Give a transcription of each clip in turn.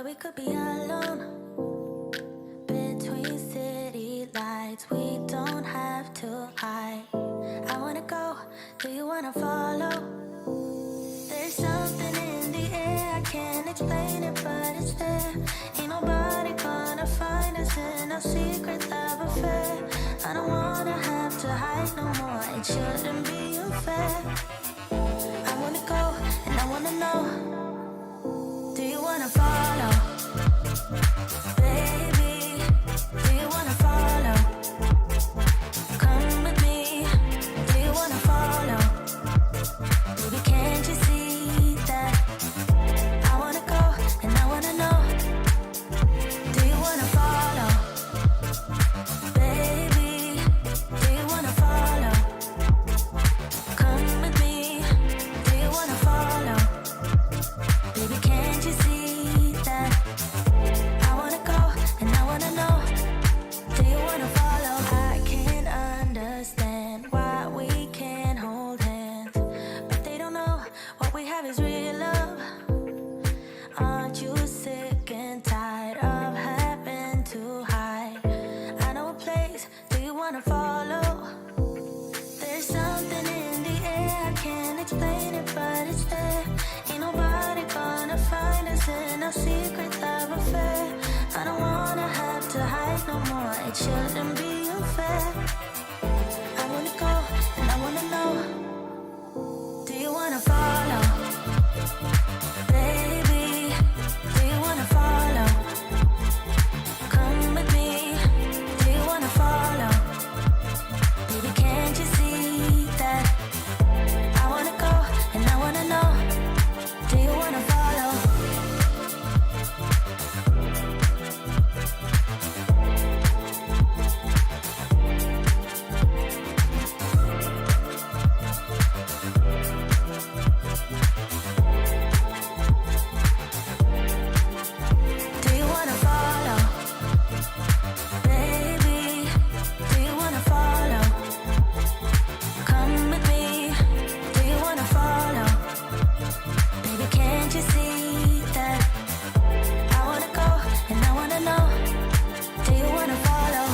we could be alone between city lights. We don't have to hide. I wanna go, do you wanna follow? There's something in the air, I can't explain it, but it's there. Ain't nobody gonna find us in a secret love affair. I don't wanna have to hide no more, it shouldn't be unfair. I wanna go, and I wanna know, do you wanna follow? Baby, do you wanna follow? Come with me, do you wanna follow? Baby, can't you see that? I wanna go, and I wanna know, do you wanna follow? Baby, do you wanna follow? Come with me, do you wanna follow? Baby, can't you see that? I wanna go, and I wanna know, do you wanna follow? I can't understand why we can't hold hands, but they don't know what we have is real love. Aren't you sick and tired of having to hide? I know a place, do you wanna follow? There's something in the air, I can't explain it, but it's there. Ain't nobody gonna find us in a secret love affair. I don't wanna have to hide no more, it shouldn't be unfair. I wanna go, and I wanna know, do you wanna follow? Baby, do you wanna follow? Come with me, do you wanna follow? Baby, can't you see that? I wanna go, and I wanna know, do you wanna follow? Do you wanna follow? Baby, do you wanna follow? Come with me, do you wanna follow? Baby, can't you see that? I wanna go, and I wanna know, do you wanna follow?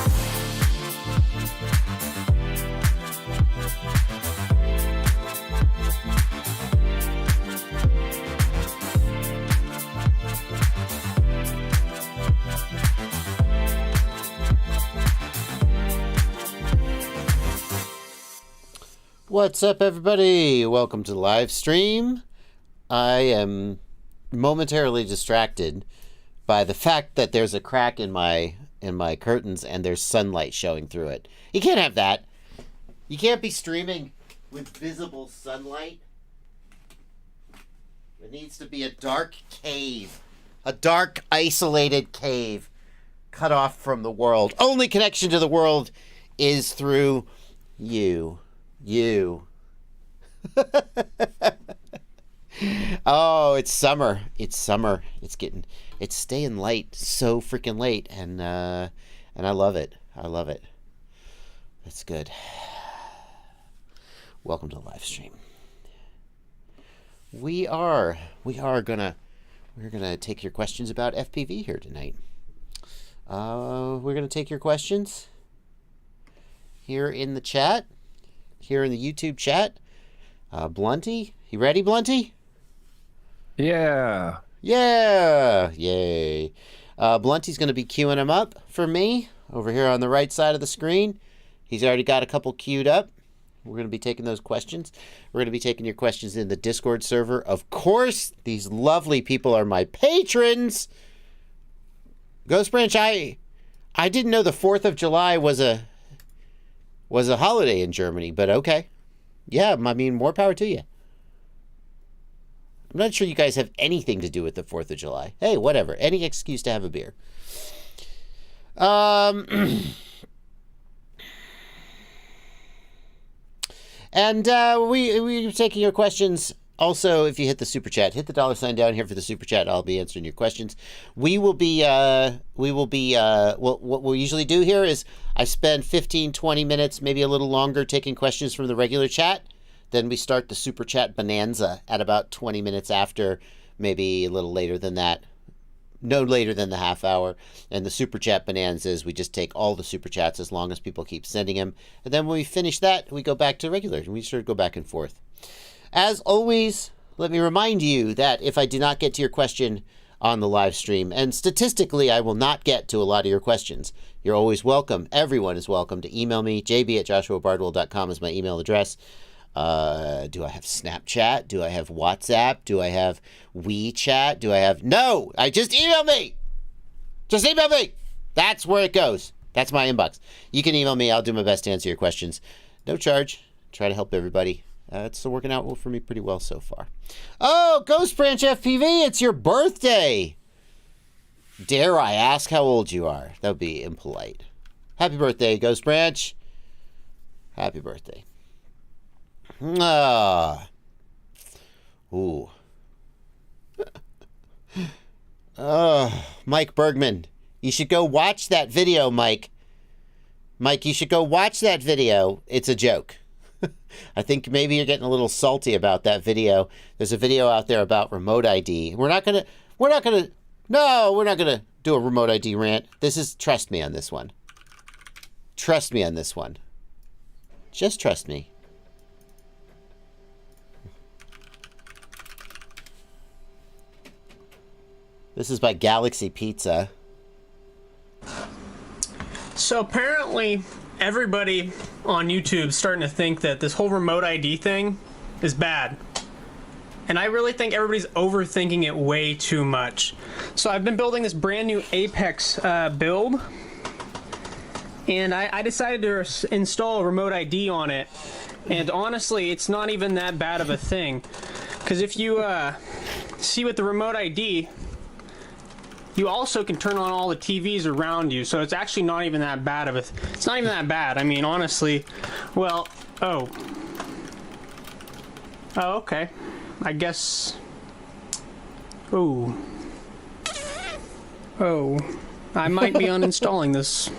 What's up, everybody? Welcome to the live stream. I am momentarily distracted by the fact that there's a crack in my curtains and there's sunlight showing through it. You can't have that. You can't be streaming with visible sunlight. It needs to be a dark cave, a dark, isolated cave, cut off from the world. Only connection to the world is through you. Oh, it's summer. It's staying late, so freaking late, and I love it. That's good. Welcome to the live stream. We're gonna take your questions about FPV here tonight. We're gonna take your questions here in the chat. Here in the YouTube chat. Blunty, you ready, Blunty? Yeah. Yay. Blunty's going to be queuing them up for me over here on the right side of the screen. He's already got a couple queued up. We're going to be taking those questions. We're going to be taking your questions in the Discord server. Of course, these lovely people are my patrons. Ghost Branch, I didn't know the 4th of July was a holiday in Germany, but okay. Yeah, I mean, more power to you. I'm not sure you guys have anything to do with the 4th of July. Hey, whatever. Any excuse to have a beer. And we're taking your questions. Also, if you hit the super chat, hit the $sign down here for the super chat. I'll be answering your questions. What we'll usually do here is I spend 15, 20 minutes, maybe a little longer, taking questions from the regular chat. Then we start the super chat bonanza at about 20 minutes after, maybe a little later than that. no later than the half hour. And the Super Chat bonanzas, we just take all the Super Chats as long as people keep sending them. And then when we finish that, we go back to regular. And we sort of go back and forth. As always, let me remind you that if I do not get to your question on the live stream, and statistically, I will not get to a lot of your questions, you're always welcome. Everyone is welcome to email me. jb@joshuabardwell.com is my email address. Do I have Snapchat? Do I have WhatsApp? Do I have WeChat? Do I have... No! Just email me! Just email me! That's where it goes. That's my inbox. You can email me. I'll do my best to answer your questions. No charge. Try to help everybody. It's working out for me pretty well so far. Oh, Ghost Branch FPV, it's your birthday! Dare I ask how old you are? That would be impolite. Happy birthday, Ghost Branch. Happy birthday. Ooh. Mike Bergman. You should go watch that video, Mike. Mike, you should go watch that video. It's a joke. I think maybe you're getting a little salty about that video. There's a video out there about remote ID. We're not gonna do a remote ID rant. Trust me on this one. Trust me on this one. Just trust me. This is by Galaxy Pizza. So apparently, everybody on YouTube is starting to think that this whole remote ID thing is bad. And I really think everybody's overthinking it way too much. So I've been building this brand new Apex build. And I decided to install remote ID on it. And honestly, it's not even that bad of a thing. Because if you see with the remote ID, you also can turn on all the TVs around you, so it's actually not even that bad of a... It's not even that bad. I mean, honestly, well, oh, okay. I guess... Oh, I might be uninstalling this.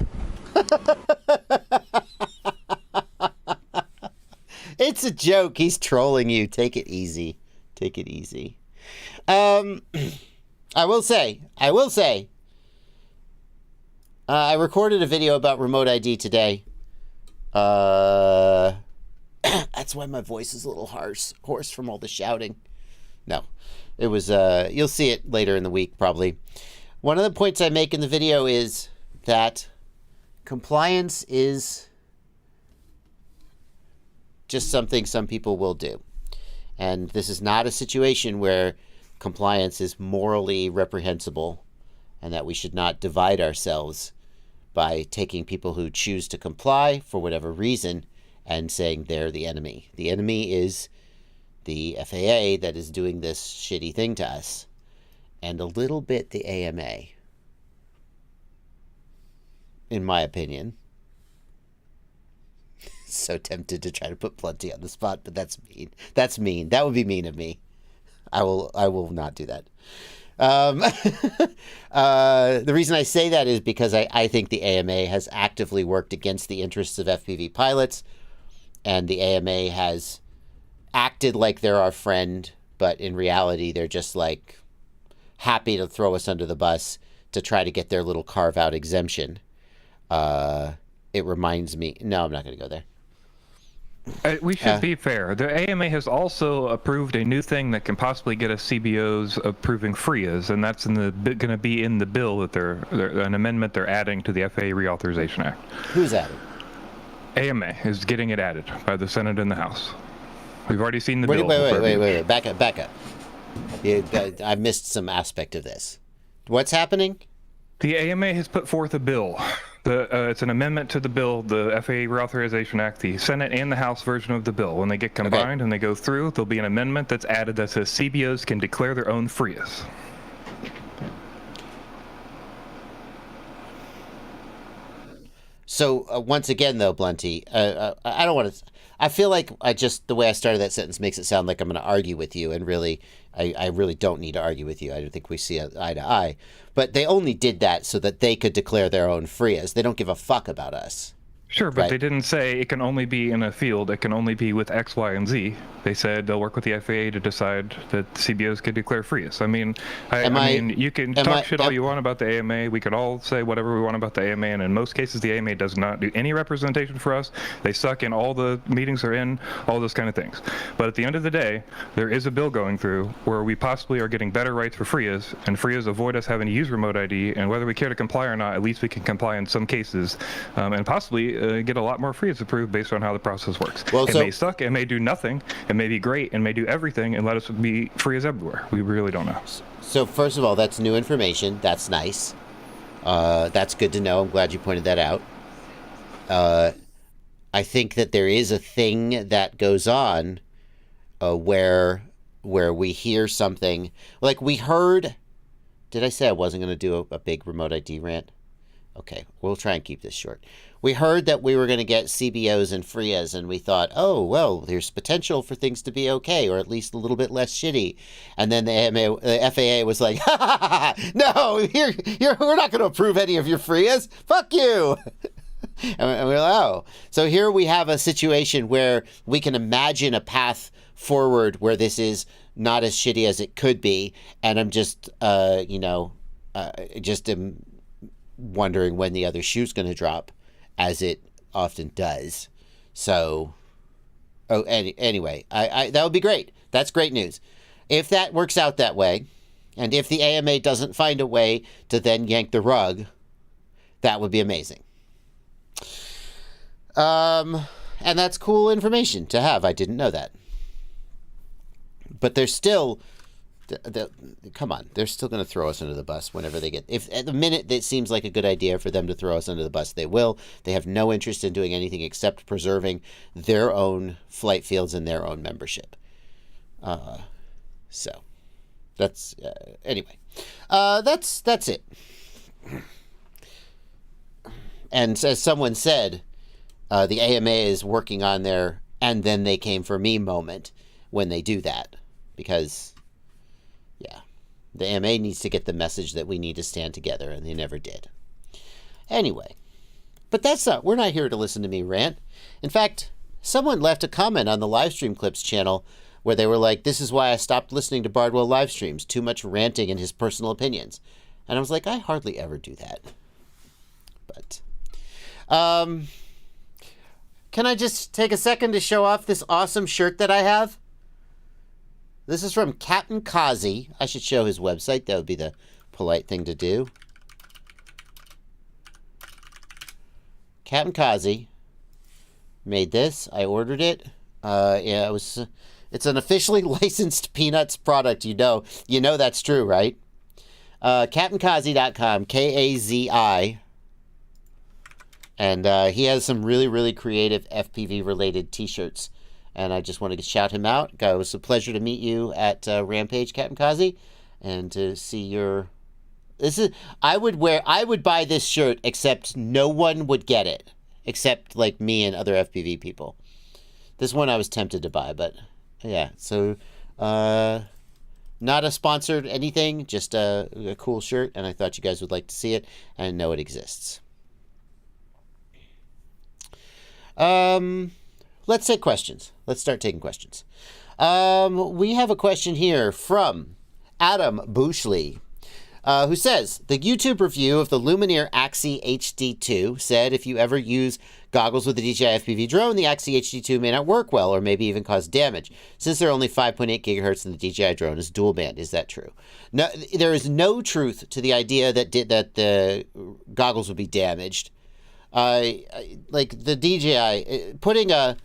It's a joke. He's trolling you. Take it easy. Take it easy. I will say, I recorded a video about remote ID today. That's why my voice is a little hoarse from all the shouting. No, it was, you'll see it later in the week, probably. One of the points I make in the video is that compliance is just something some people will do. And this is not a situation where compliance is morally reprehensible and that we should not divide ourselves by taking people who choose to comply for whatever reason and saying they're the enemy. The enemy is the FAA that is doing this shitty thing to us, and a little bit the AMA, in my opinion. So tempted to try to put Plenty on the spot, but that's mean. That's mean. That would be mean of me. I will not do that. The reason I say that is because I think the AMA has actively worked against the interests of FPV pilots, and the AMA has acted like they're our friend, but in reality, they're just like happy to throw us under the bus to try to get their little carve-out exemption. It reminds me... No, I'm not going to go there. We should be fair. The AMA has also approved a new thing that can possibly get us CBOs approving FRIAs, and that's going to be in the bill that they're an amendment they're adding to the FAA Reauthorization Act. Who's adding? AMA is getting it added by the Senate and the House. We've already seen the bill. Wait. Back up. I missed some aspect of this. What's happening? The AMA has put forth a bill. It's an amendment to the bill, the FAA Reauthorization Act, the Senate and the House version of the bill. When they get combined and they go through, there'll be an amendment that's added that says CBOs can declare their own FRIAs. So once again, though, Blunty, I don't want to... I feel like the way I started that sentence makes it sound like I'm going to argue with you, and really, I really don't need to argue with you. I don't think we see eye to eye. But they only did that so that they could declare their own FRIAs. They don't give a fuck about us. Sure, but Right. they didn't say it can only be in a field. It can only be with X, Y, and Z. They said they'll work with the FAA to decide that CBOs can declare Frias. I mean, you can talk shit all you want about the AMA. We can all say whatever we want about the AMA, and in most cases, the AMA does not do any representation for us. They suck in all the meetings they're in, all those kind of things. But at the end of the day, there is a bill going through where we possibly are getting better rights for Frias, and Frias avoid us having to use remote ID, and whether we care to comply or not, at least we can comply in some cases, and possibly get a lot more Frias approved based on how the process works. Well, it may suck, it may do nothing, it may be great, and may do everything, and let us be Frias everywhere. We really don't know. So first of all, that's new information. That's nice. That's good to know. I'm glad you pointed that out. I think that there is a thing that goes on where we hear something. Like we heard... Did I say I wasn't going to do a big remote ID rant? Okay, we'll try and keep this short. We heard that we were going to get CBOs and Frias, and we thought, oh, well, there's potential for things to be okay, or at least a little bit less shitty. And then the FAA was like, ha, ha, ha, ha, no, we're not going to approve any of your Frias. Fuck you. And we're like, oh. So here we have a situation where we can imagine a path forward where this is not as shitty as it could be. And I'm just, just am wondering when the other shoe's going to drop, as it often does. So, anyway, I that would be great. That's great news. If that works out that way, and if the AMA doesn't find a way to then yank the rug, that would be amazing. And that's cool information to have. I didn't know that. But there's still... come on, they're still going to throw us under the bus whenever they get... If at the minute it seems like a good idea for them to throw us under the bus, they will. They have no interest in doing anything except preserving their own flight fields and their own membership. So, that's... anyway, that's it. And as someone said, the AMA is working on their "and then they came for me" moment when they do that. Because... yeah, the AMA needs to get the message that we need to stand together, and they never did. Anyway, but we're not here to listen to me rant. In fact, someone left a comment on the Livestream Clips channel where they were like, this is why I stopped listening to Bardwell live streams, too much ranting and his personal opinions. And I was like, I hardly ever do that. But, can I just take a second to show off this awesome shirt that I have? This is from Captain Kazi. I should show his website. That would be the polite thing to do. Captain Kazi made this. I ordered it. Yeah, it's an officially licensed Peanuts product. You know that's true, right? CaptainKazi.com, Kazi. And he has some really, really creative FPV-related t-shirts. And I just wanted to shout him out. It was a pleasure to meet you at Rampage, Captain Kazi, and to see your... I would buy this shirt, except no one would get it, except like me and other FPV people. This one I was tempted to buy, but yeah. So, not a sponsored anything, just a cool shirt, and I thought you guys would like to see it and know it exists. Let's take questions. Let's start taking questions. We have a question here from Adam Bushley, who says, the YouTube review of the Lumineer Axie HD2 said if you ever use goggles with the DJI FPV drone, the Axie HD2 may not work well or maybe even cause damage, since they're only 5.8 gigahertz and the DJI drone is dual band. Is that true? No, there is no truth to the idea that the goggles would be damaged. Like the DJI, putting a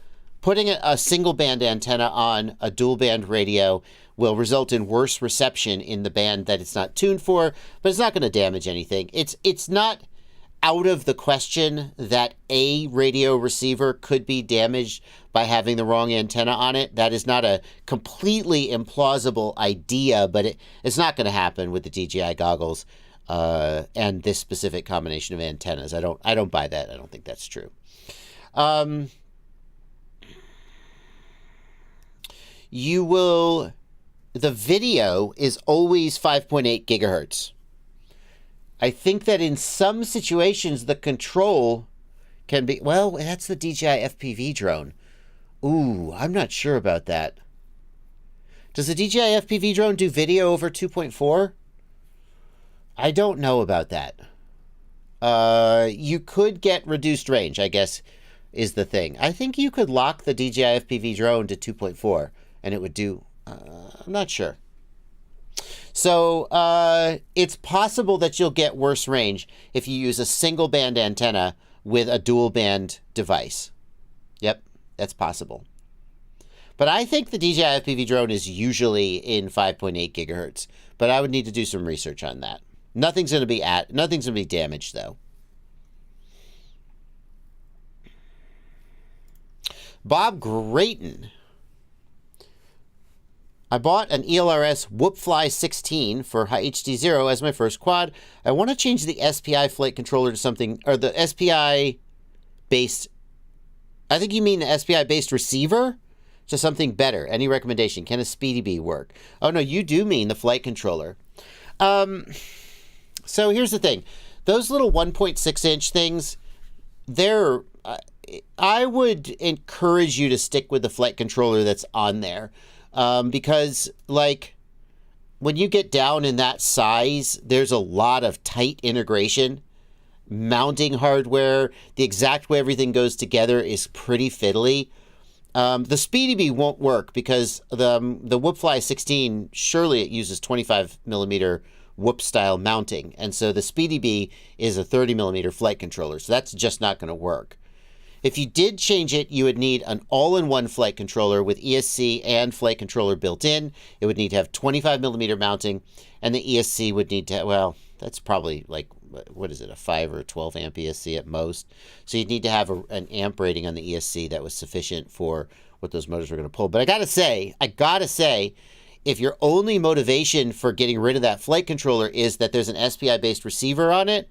single band antenna on a dual band radio will result in worse reception in the band that it's not tuned for, but it's not going to damage anything. It's not out of the question that a radio receiver could be damaged by having the wrong antenna on it. That is not a completely implausible idea, but it's not going to happen with the DJI goggles and this specific combination of antennas. I don't buy that. I don't think that's true. The video is always 5.8 gigahertz. I think that in some situations, the control can be... Well, that's the DJI FPV drone. Ooh, I'm not sure about that. Does the DJI FPV drone do video over 2.4? I don't know about that. You could get reduced range, I guess, is the thing. I think you could lock the DJI FPV drone to 2.4, and it would do... I'm not sure. So, it's possible that you'll get worse range if you use a single band antenna with a dual band device. Yep, that's possible. But I think the DJI FPV drone is usually in 5.8 gigahertz, but I would need to do some research on that. Nothing's going to be damaged, though. Bob Grayton. I bought an ELRS Whoopfly 16 for HD0 as my first quad. I want to change the SPI flight controller to something, or the SPI-based, I think you mean the SPI-based receiver, to something better. Any recommendation? Can a SpeedyBee work? Oh, no, you do mean the flight controller. So here's the thing. Those little 1.6-inch things, they're... I would encourage you to stick with the flight controller that's on there. Because, like, when you get down in that size, there's a lot of tight integration. Mounting hardware, the exact way everything goes together is pretty fiddly. The SpeedyBee won't work because the Whoopfly 16, surely it uses 25 millimeter Whoop style mounting. And so the SpeedyBee is a 30 millimeter flight controller. So that's just not going to work. If you did change it, you would need an all-in-one flight controller with ESC and flight controller built in. It would need to have 25 millimeter mounting, and the ESC would need to, well, that's probably like, what is it, a 5 or 12 amp ESC at most. So you'd need to have an amp rating on the ESC that was sufficient for what those motors were going to pull. But I gotta say, if your only motivation for getting rid of that flight controller is that there's an SPI-based receiver on it,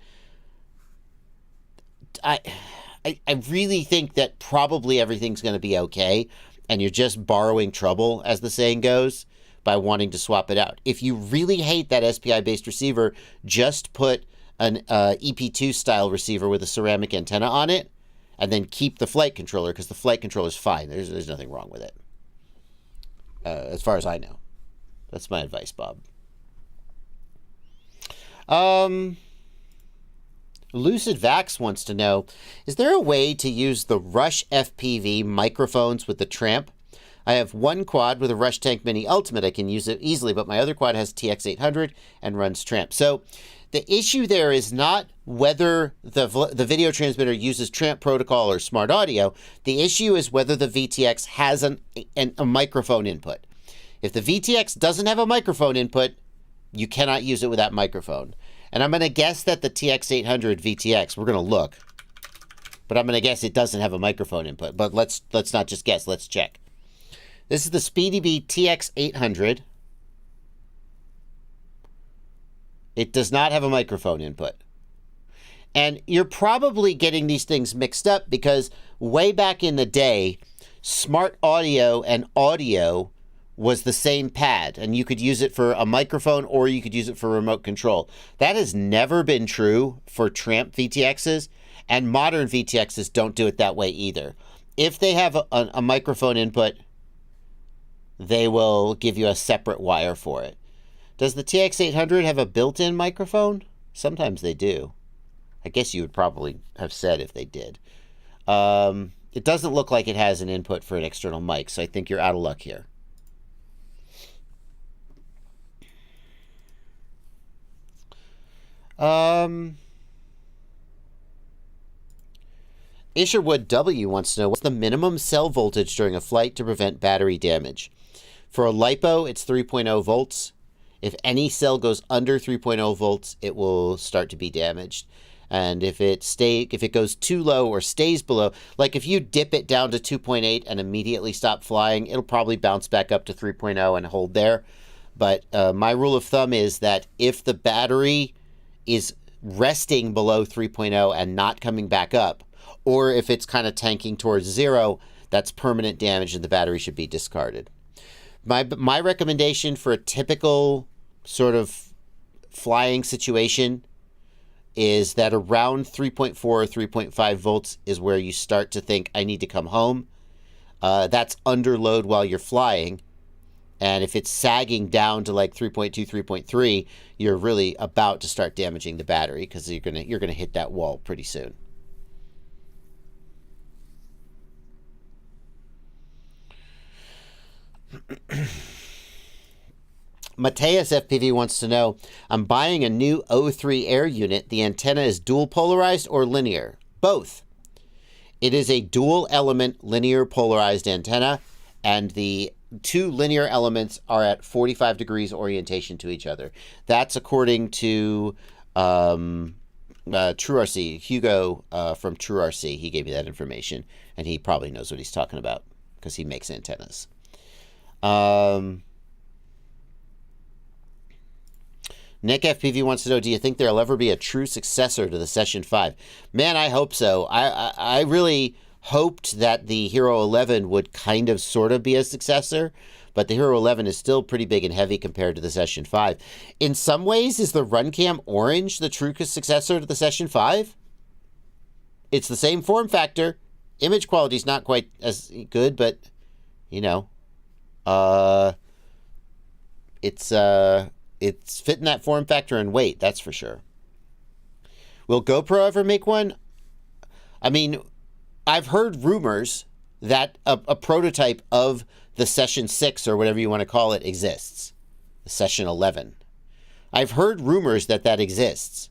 I really think that probably everything's going to be okay, and you're just borrowing trouble, as the saying goes, by wanting to swap it out. If you really hate that SPI-based receiver, just put an EP2 style receiver with a ceramic antenna on it, and then keep the flight controller, because the flight controller is fine. There's nothing wrong with it, as far as I know. That's my advice, Bob. Lucid Vax wants to know, is there a way to use the Rush FPV microphones with the Tramp? I have one quad with a Rush Tank Mini Ultimate. I can use it easily, but my other quad has TX800 and runs Tramp. So the issue there is not whether the video transmitter uses Tramp protocol or smart audio. The issue is whether the VTX has a microphone input. If the VTX doesn't have a microphone input, you cannot use it with that microphone. And I'm going to guess that the TX800 VTX, we're going to look, but I'm going to guess it doesn't have a microphone input. But let's not just guess, let's check. This is the SpeedyBee TX800. It does not have a microphone input. And you're probably getting these things mixed up because way back in the day, smart audio and audio was the same pad, and you could use it for a microphone or you could use it for remote control. That has never been true for Tramp VTXs, and modern VTXs don't do it that way either. If they have a microphone input, they will give you a separate wire for it. Does the TX800 have a built-in microphone? Sometimes they do. I guess you would probably have said if they did. It doesn't look like it has an input for an external mic, so I think you're out of luck here. Isherwood W wants to know, what's the minimum cell voltage during a flight to prevent battery damage? For a LiPo, it's 3.0 volts. If any cell goes under 3.0 volts, it will start to be damaged. And if it goes too low or stays below, like if you dip it down to 2.8 and immediately stop flying, it'll probably bounce back up to 3.0 and hold there. But my rule of thumb is that if the battery is resting below 3.0 and not coming back up, or if it's kind of tanking towards 0, that's permanent damage and the battery should be discarded. My recommendation for a typical sort of flying situation is that around 3.4 or 3.5 volts is where you start to think, I need to come home. That's under load while you're flying. And if it's sagging down to like 3.2, 3.3, you're really about to start damaging the battery because you're gonna hit that wall pretty soon. Mateus FPV wants to know, I'm buying a new O3 Air unit. The antenna is dual polarized or linear? Both. It is a dual element linear polarized antenna, and the two linear elements are at 45 degrees orientation to each other. That's according to TrueRC. Hugo from TrueRC, he gave me that information, and he probably knows what he's talking about because he makes antennas. Nick FPV wants to know, do you think there'll ever be a true successor to the Session 5? Man, I hope so. I really hoped that the Hero 11 would kind of sort of be a successor, but the Hero 11 is still pretty big and heavy compared to the Session 5. In some ways, is the Runcam Orange the true successor to the Session 5? It's the same form factor. Image quality is not quite as good, but, you know, it's fitting that form factor and weight, that's for sure. Will GoPro ever make one? I mean, I've heard rumors that a prototype of the Session 6, or whatever you want to call it, exists. The Session 11. I've heard rumors that exists.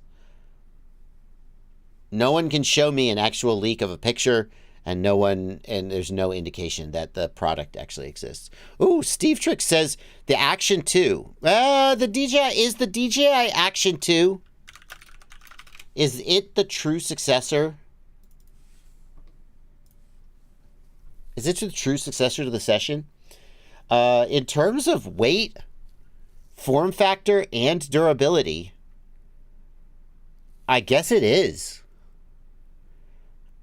No one can show me an actual leak of a picture, and there's no indication that the product actually exists. Ooh, Steve Trick says the Action 2. The DJI Action 2? Is it the true successor? Is it the true successor to the Session? In terms of weight, form factor, and durability, I guess it is.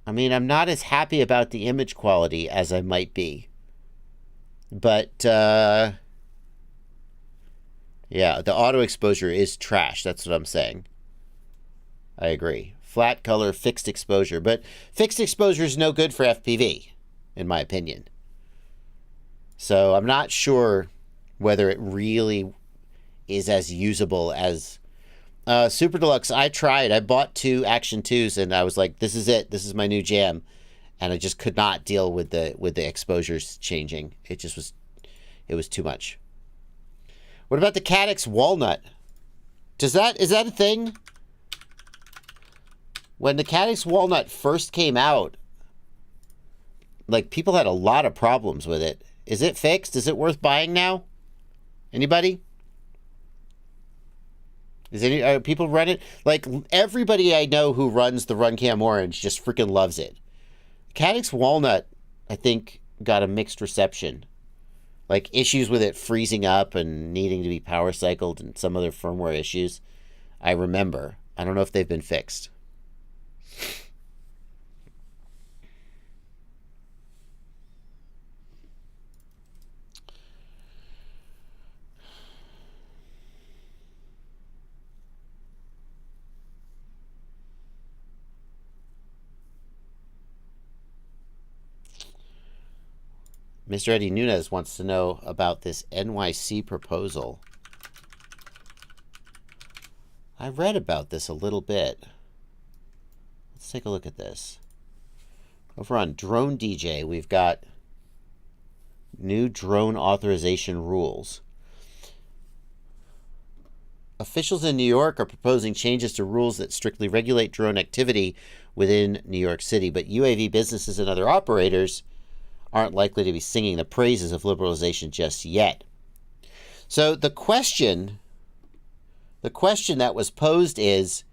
I mean, I'm not as happy about the image quality as I might be. But, yeah, the auto exposure is trash. That's what I'm saying. I agree. Flat color, fixed exposure. But fixed exposure is no good for FPV, in my opinion. So I'm not sure whether it really is as usable as... Super Deluxe, I tried. I bought 2 Action 2s, and I was like, this is it. This is my new jam. And I just could not deal with the exposures changing. It was too much. What about the Caddx Walnut? Is that a thing? When the Caddx Walnut first came out, like, people had a lot of problems with it. Is it fixed? Is it worth buying now? Anybody? Are people run it? Like, everybody I know who runs the Runcam Orange just freaking loves it. Caddx Walnut, I think, got a mixed reception. Like, issues with it freezing up and needing to be power cycled and some other firmware issues. I remember. I don't know if they've been fixed. Mr. Eddie Nunez wants to know about this NYC proposal. I read about this a little bit. Let's take a look at this. Over on Drone DJ, we've got new drone authorization rules. Officials in New York are proposing changes to rules that strictly regulate drone activity within New York City, but UAV businesses and other operators aren't likely to be singing the praises of liberalization just yet. So the question that was posed is,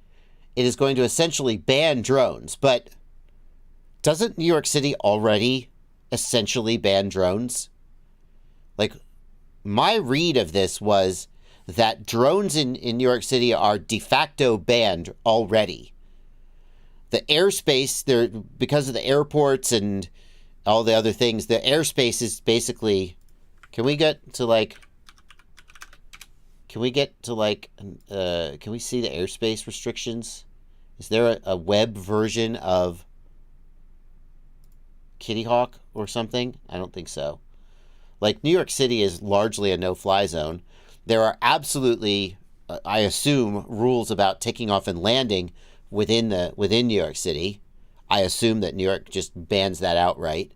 it is going to essentially ban drones, but doesn't New York City already essentially ban drones? Like, my read of this was that drones in New York City are de facto banned already. The airspace, because of the airports and all the other things, the airspace is basically... Can we see the airspace restrictions Is there a web version of Kitty Hawk or something? I don't think so. Like, New York City is largely a no-fly zone. There are absolutely, I assume, rules about taking off and landing within New York City. I assume that New York just bans that outright.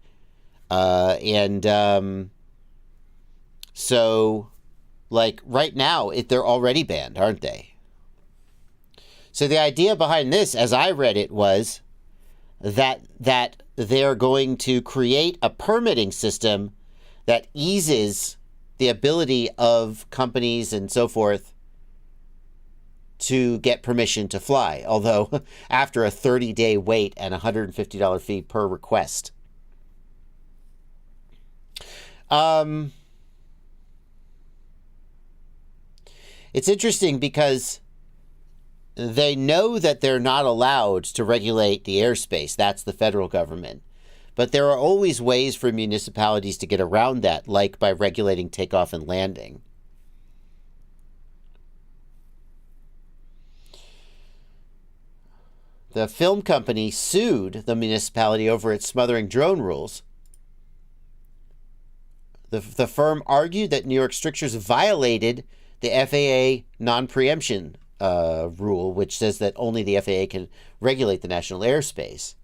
So, like, right now, they're already banned, aren't they? So the idea behind this, as I read it, was that they're going to create a permitting system that eases the ability of companies and so forth to get permission to fly, although after a 30-day wait and a $150 fee per request. It's interesting because they know that they're not allowed to regulate the airspace. That's the federal government. But there are always ways for municipalities to get around that, like by regulating takeoff and landing. The film company sued the municipality over its smothering drone rules. The firm argued that New York strictures violated the FAA non-preemption rule, which says that only the FAA can regulate the national airspace.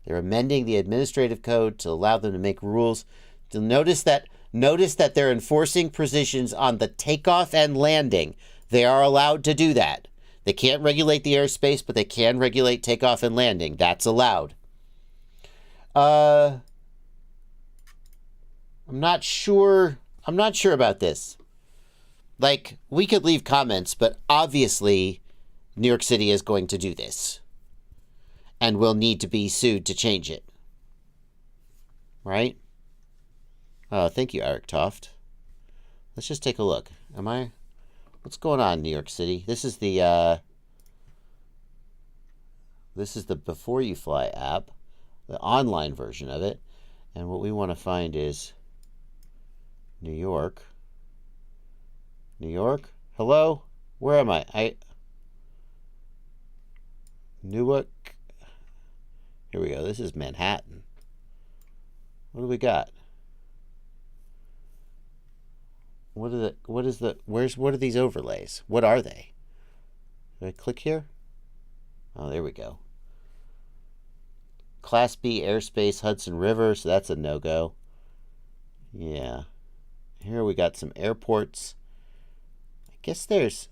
They're amending the administrative code to allow them to make rules. To notice that they're enforcing provisions on the takeoff and landing. They are allowed to do that. They can't regulate the airspace, but they can regulate takeoff and landing. That's allowed. I'm not sure about this. Like, we could leave comments, but obviously New York City is going to do this and will need to be sued to change it. Right? Oh, thank you, Eric Toft. Let's just take a look. What's going on in New York City? This is the Before You Fly app, the online version of it. And what we want to find is New York. New York? Hello? Where am I? Newark. Here we go. This is Manhattan. What do we got? What are these overlays? What are they? Do I click here? Oh, there we go. Class B airspace, Hudson River, so that's a no-go. Yeah. Here we got some airports. I guess there's...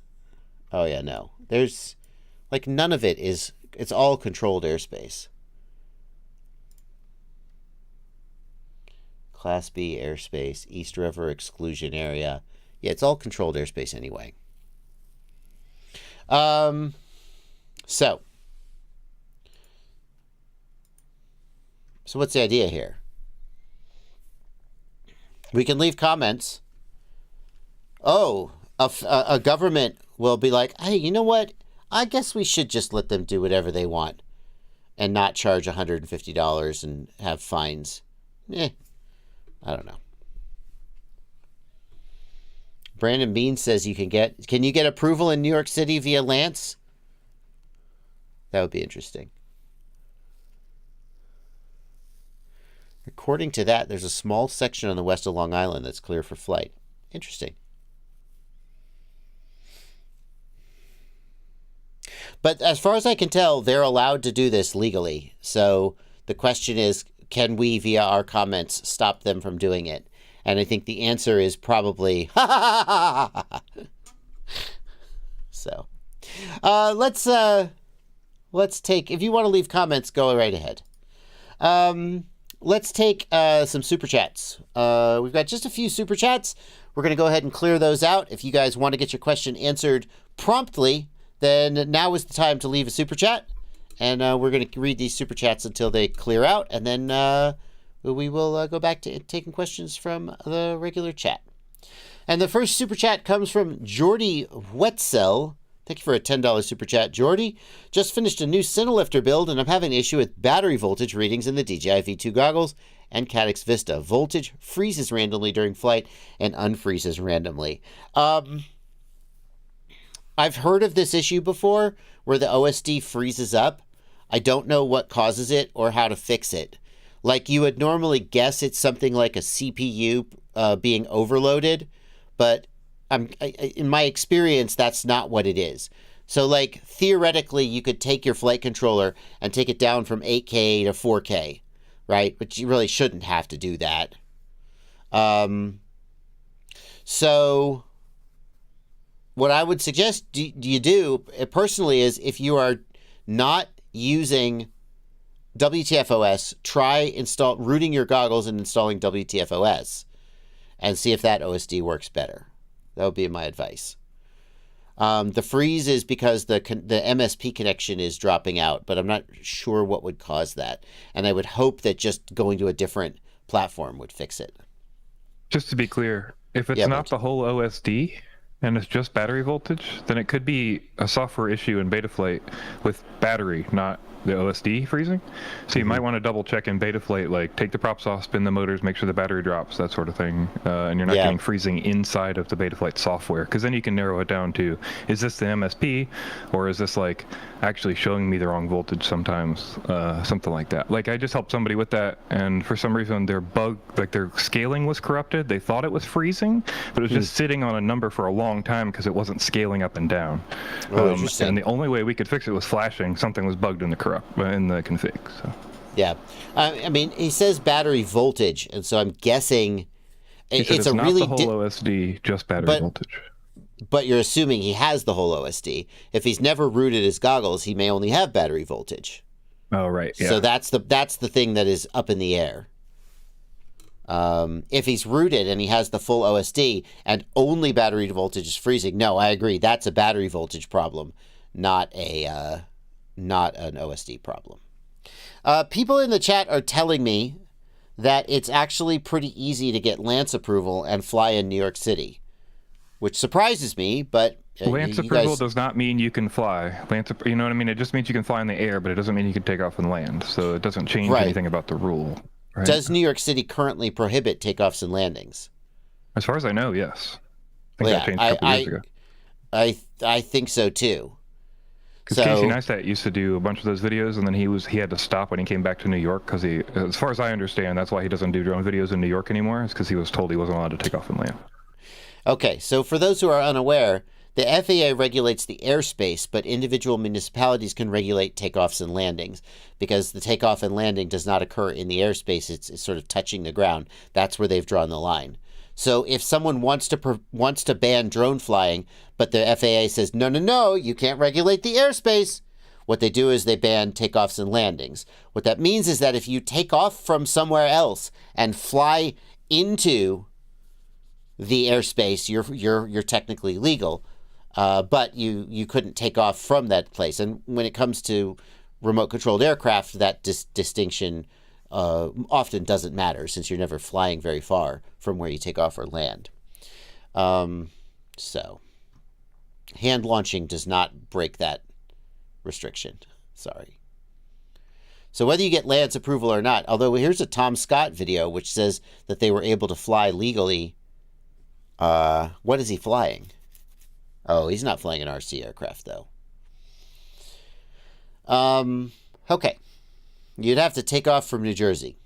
Oh, yeah, no. There's... Like, none of it is... It's all controlled airspace. Class B airspace, East River exclusion area. Yeah, it's all controlled airspace anyway. So what's the idea here? We can leave comments. Oh, a government will be like, hey, you know what? I guess we should just let them do whatever they want and not charge $150 and have fines. I don't know. Brandon Bean says can you get approval in New York City via Lance? That would be interesting. According to that, there's a small section on the west of Long Island that's clear for flight. Interesting. But as far as I can tell, they're allowed to do this legally. So the question is, can we, via our comments, stop them from doing it? And I think the answer is probably so. Let's take, if you want to leave comments, go right ahead. Let's take some super chats. We've got just a few super chats. We're going to go ahead and clear those out. If you guys want to get your question answered promptly, then now is the time to leave a super chat. And we're going to read these super chats until they clear out. And then we will go back to taking questions from the regular chat. And the first super chat comes from Jordy Wetzel. Thank you for a $10 super chat, Jordy. Just finished a new Cinelifter build, and I'm having an issue with battery voltage readings in the DJI V2 goggles and Caddx Vista. Voltage freezes randomly during flight and unfreezes randomly. I've heard of this issue before where the OSD freezes up. I don't know what causes it or how to fix it. Like, you would normally guess it's something like a CPU being overloaded, but in my experience, that's not what it is. So, like, theoretically, you could take your flight controller and take it down from 8K to 4K, right? But you really shouldn't have to do that. So what I would suggest you do personally is, if you are not using WTFOS, try rooting your goggles and installing WTFOS and see if that OSD works better. That would be my advice. The freeze is because the MSP connection is dropping out, but I'm not sure what would cause that. And I would hope that just going to a different platform would fix it. Just to be clear, if it's not the whole OSD and it's just battery voltage, then it could be a software issue in Betaflight with battery, not the OSD freezing. So you might want to double check in Betaflight, like take the props off, spin the motors, make sure the battery drops, that sort of thing. And you're not getting freezing inside of the Betaflight software, because then you can narrow it down to, is this the MSP or is this like actually showing me the wrong voltage sometimes, something like that. Like, I just helped somebody with that, and for some reason their scaling was corrupted. They thought it was freezing, but it was just sitting on a number for a long time because it wasn't scaling up and down. And the only way we could fix it was flashing something was bugged in the config. So. Yeah. I mean, he says battery voltage, and so I'm guessing it's not really the whole OSD, just battery voltage. But you're assuming he has the whole OSD. If he's never rooted his goggles, he may only have battery voltage. Oh, right. Yeah. So that's the thing that is up in the air. If he's rooted and he has the full OSD and only battery voltage is freezing, no, I agree. That's a battery voltage problem, not an OSD problem. People in the chat are telling me that it's actually pretty easy to get Lance approval and fly in New York City, which surprises me, but... Lance approval does not mean you can fly. You know what I mean? It just means you can fly in the air, but it doesn't mean you can take off and land. So it doesn't change anything about the rule. Right? Does New York City currently prohibit takeoffs and landings? As far as I know, yes. I think that changed a couple years ago. I think so, too. Because Casey Neistat used to do a bunch of those videos, and then he had to stop when he came back to New York, because as far as I understand, that's why he doesn't do drone videos in New York anymore, is because he was told he wasn't allowed to take off and land. Okay, so for those who are unaware, the FAA regulates the airspace, but individual municipalities can regulate takeoffs and landings, because the takeoff and landing does not occur in the airspace. It's sort of touching the ground. That's where they've drawn the line. So if someone wants to ban drone flying, but the FAA says, no, you can't regulate the airspace, what they do is they ban takeoffs and landings. What that means is that if you take off from somewhere else and fly into the airspace, you're technically legal, but you couldn't take off from that place. And when it comes to remote controlled aircraft, that distinction often doesn't matter, since you're never flying very far from where you take off or land. So hand launching does not break that restriction. Sorry. So whether you get Lance approval or not, although here's a Tom Scott video which says that they were able to fly legally. What is he flying? Oh, he's not flying an RC aircraft, though. Okay. You'd have to take off from New Jersey.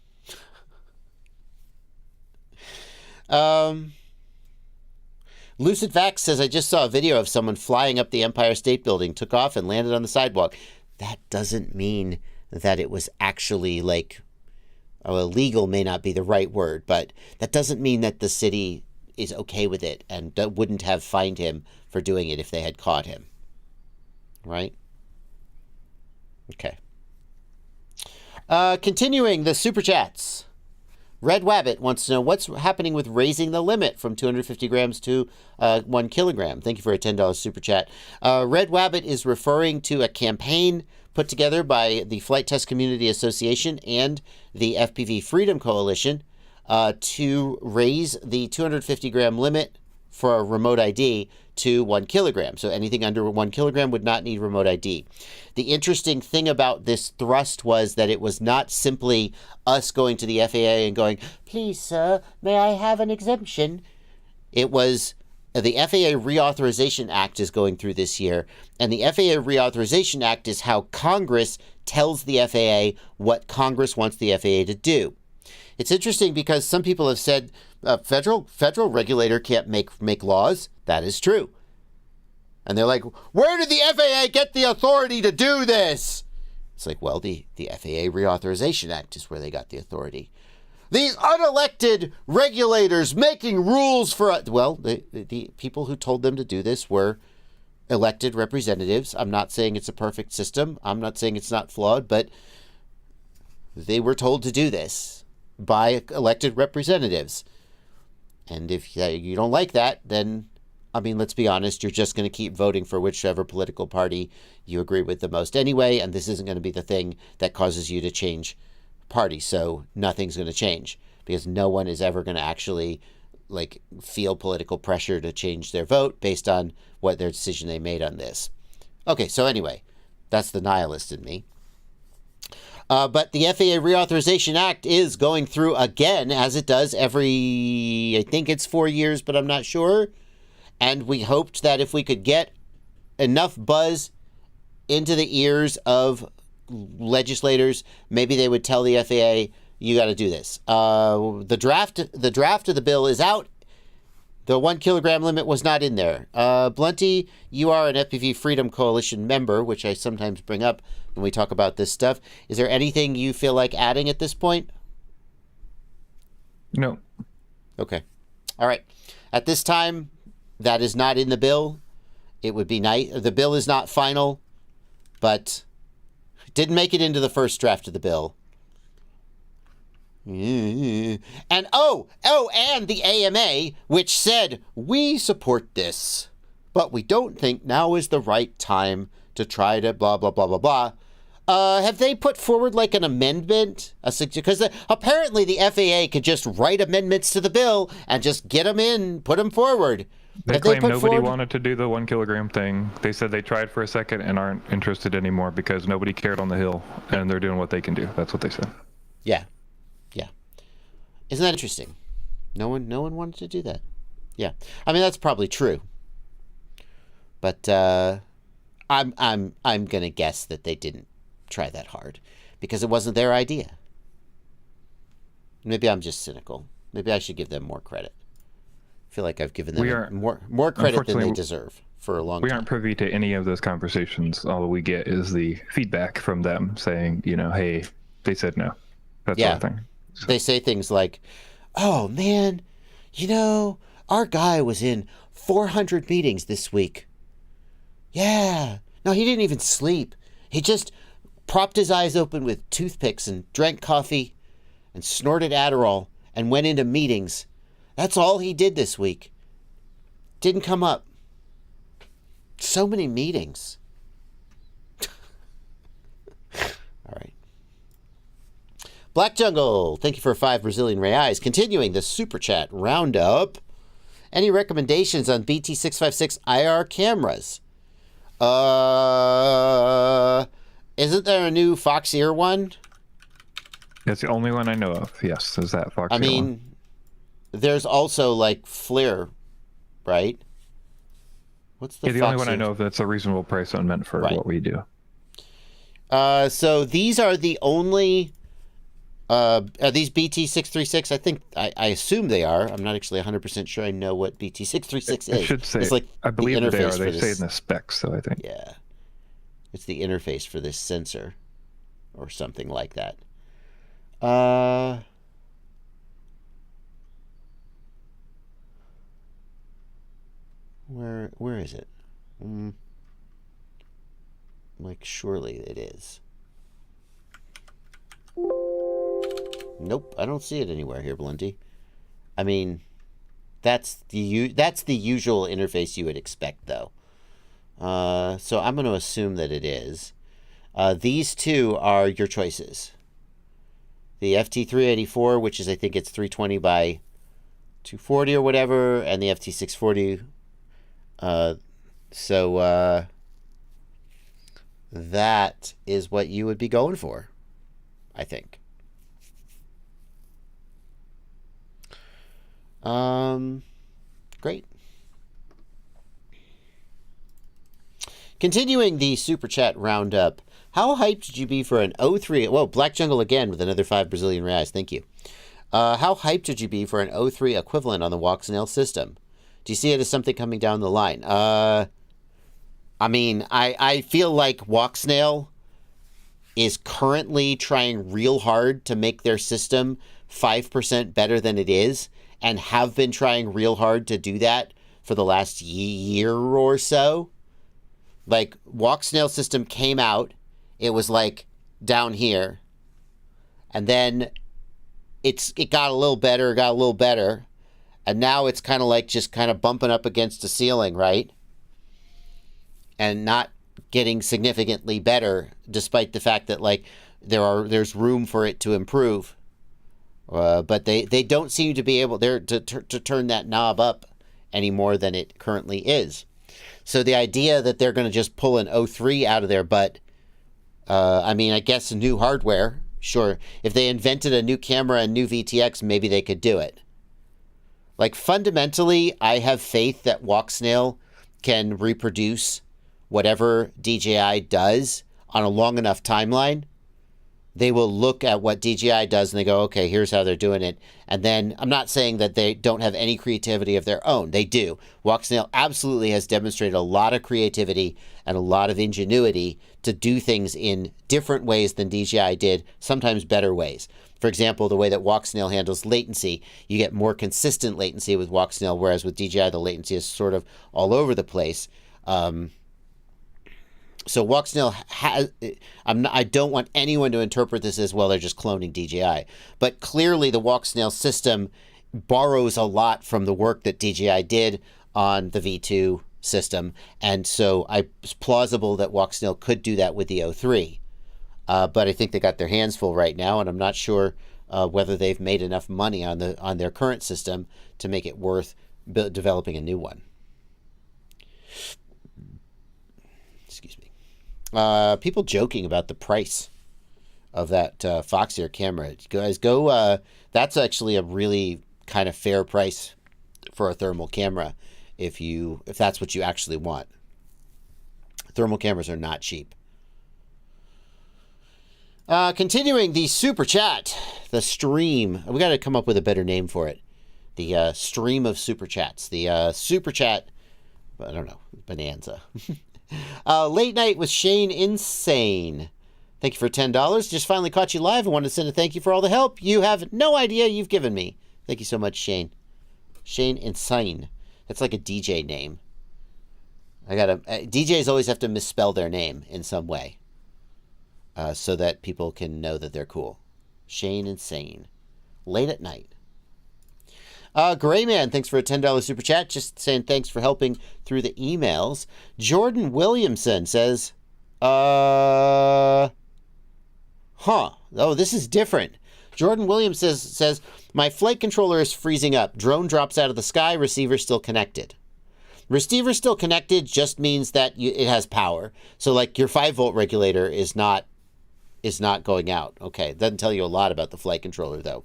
Lucid Vax says, I just saw a video of someone flying up the Empire State Building, took off and landed on the sidewalk. That doesn't mean that it was actually illegal may not be the right word, but that doesn't mean that the city is okay with it and wouldn't have fined him for doing it if they had caught him. Right? Okay. Continuing the super chats. Red Wabbit wants to know what's happening with raising the limit from 250 grams to 1 kilogram. Thank you for a $10 super chat. Red Wabbit is referring to a campaign put together by the Flight Test Community Association and the FPV Freedom Coalition to raise the 250 gram limit for a remote ID to 1 kilogram. So anything under 1 kilogram would not need remote ID. The interesting thing about this thrust was that it was not simply us going to the FAA and going, please, sir, may I have an exemption? It was the FAA Reauthorization Act is going through this year, and the FAA Reauthorization Act is how Congress tells the FAA what Congress wants the FAA to do. It's interesting because some people have said federal regulator can't make laws. That is true. And they're like, where did the FAA get the authority to do this? It's like, well, the FAA Reauthorization Act is where they got the authority. These unelected regulators making rules for us. Well, the people who told them to do this were elected representatives. I'm not saying it's a perfect system. I'm not saying it's not flawed, but they were told to do this by elected representatives. And if you don't like that, then, I mean, let's be honest, you're just going to keep voting for whichever political party you agree with the most anyway, and this isn't going to be the thing that causes you to change party. So nothing's going to change because no one is ever going to actually feel political pressure to change their vote based on what their decision they made on this. Okay, so anyway, that's the nihilist in me. But the FAA Reauthorization Act is going through again, as it does every, I think it's 4 years, but I'm not sure. And we hoped that if we could get enough buzz into the ears of legislators, maybe they would tell the FAA, you got to do this. The draft of the bill is out. The 1 kilogram limit was not in there. Blunty, you are an FPV Freedom Coalition member, which I sometimes bring up when we talk about this stuff. Is there anything you feel like adding at this point? No. Okay. All right. At this time, that is not in the bill. It would be nice. The bill is not final, but didn't make it into the first draft of the bill. And and the AMA, which said, we support this, but we don't think now is the right time to try to blah, blah, blah, blah, blah. Have they put forward like an amendment? Because apparently the FAA could just write amendments to the bill and just get them in, put them forward. They claim nobody wanted to do the 1 kilogram thing. They said they tried for a second and aren't interested anymore because nobody cared on the Hill, and they're doing what they can do. That's what they said. Yeah. Yeah. Isn't that interesting? No one wanted to do that. Yeah. I mean, that's probably true. But I'm gonna guess that they didn't try that hard because it wasn't their idea. Maybe I'm just cynical. Maybe I should give them more credit. I feel like I've given them more credit than they deserve for a long time. We aren't privy to any of those conversations. All we get is the feedback from them saying, hey, they said no. That sort of thing. So. They say things like, oh, man, our guy was in 400 meetings this week. Yeah. No, he didn't even sleep. He just propped his eyes open with toothpicks and drank coffee and snorted Adderall and went into meetings. That's all he did this week. Didn't come up. So many meetings. All right. Black Jungle, thank you for 5 Brazilian reais. Continuing the Super Chat roundup. Any recommendations on BT656 IR cameras? Isn't there a new Fox Ear one? That's the only one I know of. Yes, is that Fox Ear one. There's also FLIR, right? What's the only one I know of that's a reasonable price on meant for what we do. So these are the only. Are these BT636? I think I assume they are. I'm not actually 100% sure I know what BT636 is. I should say. It's I believe that they are. They say in the specs, so I think. Yeah, it's the interface for this sensor, or something like that. Where is it? Surely it is. Nope, I don't see it anywhere here, Blunty. I mean, that's the usual interface you would expect, though. So I'm going to assume that it is. These two are your choices. The FT384, which is, I think it's 320 by 240 or whatever, and the FT640. So that is what you would be going for, I think. Great. Continuing the Super Chat roundup. How hyped should you be for an 03? Whoa, Black Jungle again with another 5 Brazilian reais. Thank you. How hyped should you be for an 03 equivalent on the Walksnail system? Do you see it as something coming down the line? I mean, I feel like Walksnail is currently trying real hard to make their system 5% better than it is, and have been trying real hard to do that for the last year or so. Like, Walksnail system came out, it was like down here, and then it got a little better, and now it's kind of like just kind of bumping up against the ceiling, right? And not getting significantly better, despite the fact that like there's room for it to improve. But they don't seem to be able to turn that knob up any more than it currently is. So the idea that they're going to just pull an 03 out of their butt, I mean, I guess new hardware, sure. If they invented a new camera and new VTX, maybe they could do it. Like, fundamentally, I have faith that Walksnail can reproduce whatever DJI does on a long enough timeline. They will look at what DJI does and they go, okay, here's how they're doing it. And then, I'm not saying that they don't have any creativity of their own. They do. Walksnail absolutely has demonstrated a lot of creativity and a lot of ingenuity to do things in different ways than DJI did, sometimes better ways. For example, the way that Walksnail handles latency, you get more consistent latency with Walksnail, whereas with DJI, the latency is sort of all over the place. So Walksnail has, I don't want anyone to interpret this as, well, they're just cloning DJI. But clearly the Walksnail system borrows a lot from the work that DJI did on the V2 system. And so it's plausible that Walksnail could do that with the 03. But I think they got their hands full right now, and I'm not sure whether they've made enough money on their current system to make it worth developing a new one. Excuse me. People joking about the price of that Foxeer camera. Guys, go. That's actually a really kind of fair price for a thermal camera, if that's what you actually want. Thermal cameras are not cheap. Continuing the super chat, the stream. We got to come up with a better name for it. The stream of super chats. The super chat. I don't know. Bonanza. Late night with Shane Insane. Thank you for $10. Just finally caught you live. I wanted to send a thank you for all the help you have no idea you've given me. Thank you so much, Shane. Shane Insane. That's like a DJ name. DJs always have to misspell their name in some way, so that people can know that they're cool. Shane Insane. Late at night. Gray Man, thanks for a $10 super chat. Just saying thanks for helping through the emails. Jordan Williamson says, Oh, this is different. Jordan Williams says, my flight controller is freezing up. Drone drops out of the sky. Receiver still connected. Receiver still connected just means that it has power. So, like, your 5-volt regulator is not going out. Okay, doesn't tell you a lot about the flight controller, though.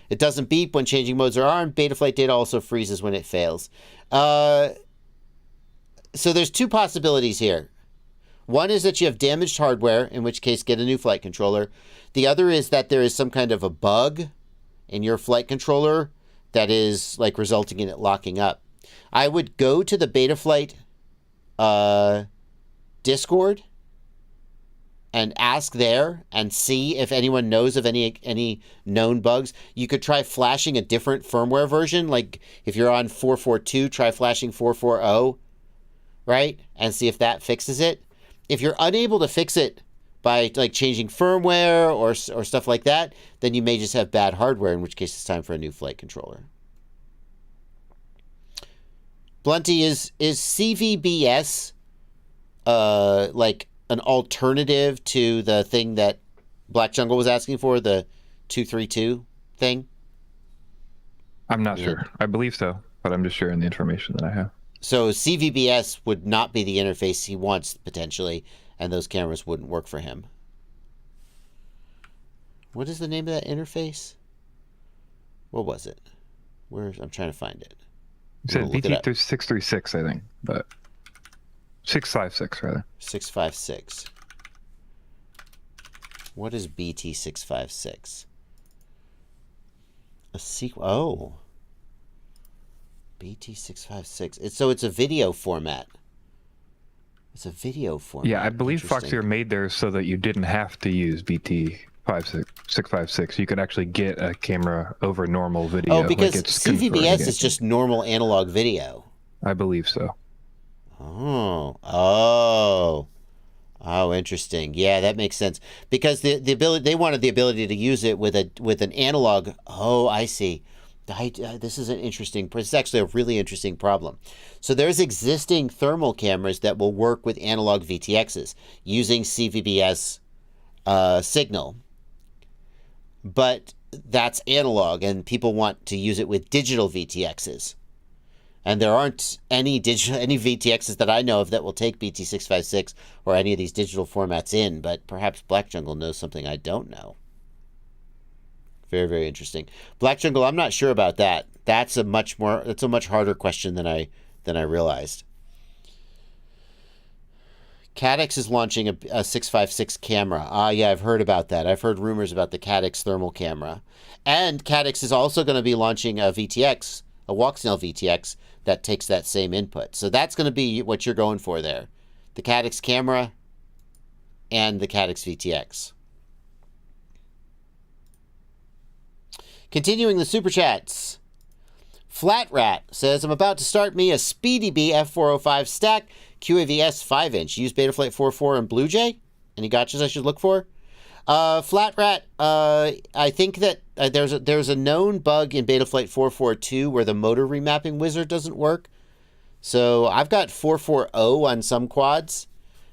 It doesn't beep when changing modes are armed. Betaflight data also freezes when it fails. So there's two possibilities here. One is that you have damaged hardware, in which case get a new flight controller. The other is that there is some kind of a bug in your flight controller that is like resulting in it locking up. I would go to the Betaflight Discord and ask there and see if anyone knows of any known bugs. You could try flashing a different firmware version. Like if you're on 442, try flashing 440, right? And see if that fixes it. If you're unable to fix it by like changing firmware or stuff like that, then you may just have bad hardware, in which case it's time for a new flight controller. Blunty, is CVBS like an alternative to the thing that Black Jungle was asking for, the 232 thing? I'm not sure. I believe so, but I'm just sharing the information that I have. So CVBS would not be the interface he wants, potentially, and those cameras wouldn't work for him. What is the name of that interface? What was it? I'm trying to find it. You said BT636, I think, but 656 rather. 656. What is BT656? A sequel. Oh. BT656. So it's a video format. It's a video format. Yeah, I believe Foxeer made theirs so that you didn't have to use BT656. You could actually get a camera over normal video. Oh, because CVBS is just normal analog video. I believe so. Oh, interesting. Yeah, that makes sense. Because the ability, they wanted the ability to use it with an analog. Oh, I see. This is an interesting. It's actually a really interesting problem. So there's existing thermal cameras that will work with analog VTXs using CVBS signal, but that's analog, and people want to use it with digital VTXs. And there aren't any VTXs that I know of that will take BT656 or any of these digital formats in, but perhaps Black Jungle knows something I don't know. Very, very interesting. Black Jungle, I'm not sure about that. That's a much harder question than I realized. Caddx is launching a 656 camera. Yeah, I've heard about that. I've heard rumors about the Caddx thermal camera. And Caddx is also going to be launching a VTX, a Walksnail VTX, that takes that same input. So that's going to be what you're going for there. The Caddx camera and the Caddx VTX. Continuing the super chats. Flat Rat says, I'm about to start me a Speedy Bee F405 stack QAVS 5-inch. Use Betaflight 4.4 and Blue Jay. Any gotchas I should look for? Flat Rat, I think that there's a known bug in Betaflight 4.4.2 where the motor remapping wizard doesn't work. So I've got 4.4.0 on some quads,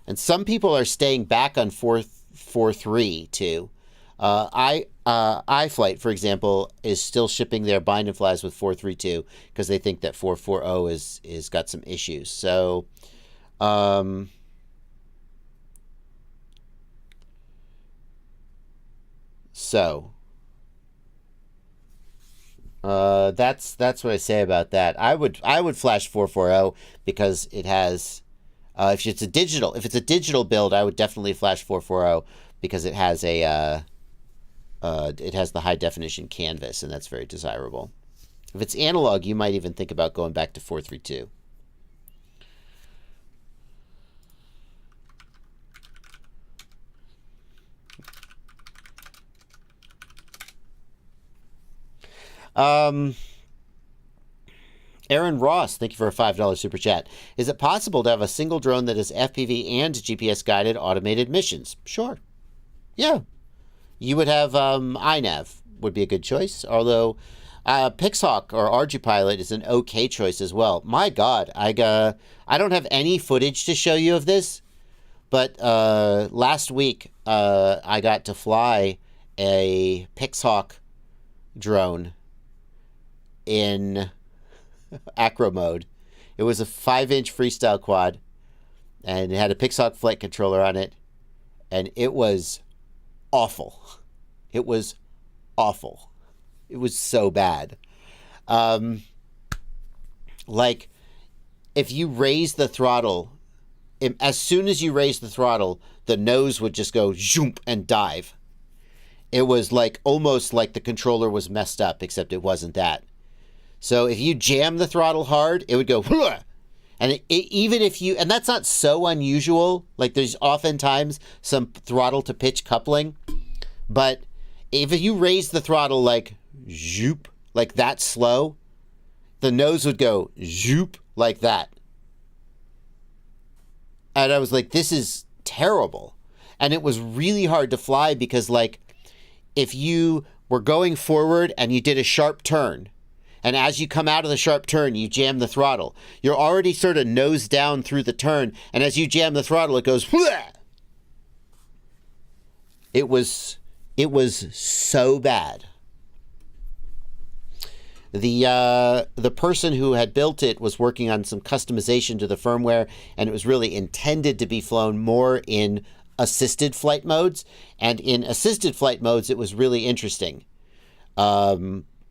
and some people are staying back on 4.4.3 too. iFlight, for example, is still shipping their bind and flies with 4.3.2 because they think that 4.4.0 is got some issues. So, that's what I say about that. I would flash 4.4.0 because it has, if it's a digital build, I would definitely flash 4.4.0 because it has it has the high definition canvas, and that's very desirable. If it's analog, you might even think about going back to 4.3.2. Aaron Ross, thank you for a $5 super chat. Is it possible to have a single drone that is FPV and GPS guided automated missions? Sure. Yeah. You would have Inav would be a good choice, although Pixhawk or Argipilot is an okay choice as well. My God, I don't have any footage to show you of this, but last week I got to fly a Pixhawk drone in acro mode. It was a 5-inch freestyle quad, and it had a Pixhawk flight controller on it, and it was awful. It was awful. It was so bad. Like, if you raise the throttle, as soon as you raise the throttle, the nose would just go zoom and dive. It was like almost like the controller was messed up, except it wasn't that. So if you jam the throttle hard, it would go, and even if you, and that's not so unusual. Like, there's oftentimes some throttle to pitch coupling, but if you raise the throttle like zoop, like that slow, the nose would go zoop like that. And I was like, this is terrible. And it was really hard to fly because, like, if you were going forward and you did a sharp turn, and as you come out of the sharp turn, you jam the throttle, you're already sort of nose down through the turn, and as you jam the throttle, it goes, Wah! It was so bad. The person who had built it was working on some customization to the firmware, and it was really intended to be flown more in assisted flight modes. And in assisted flight modes, it was really interesting.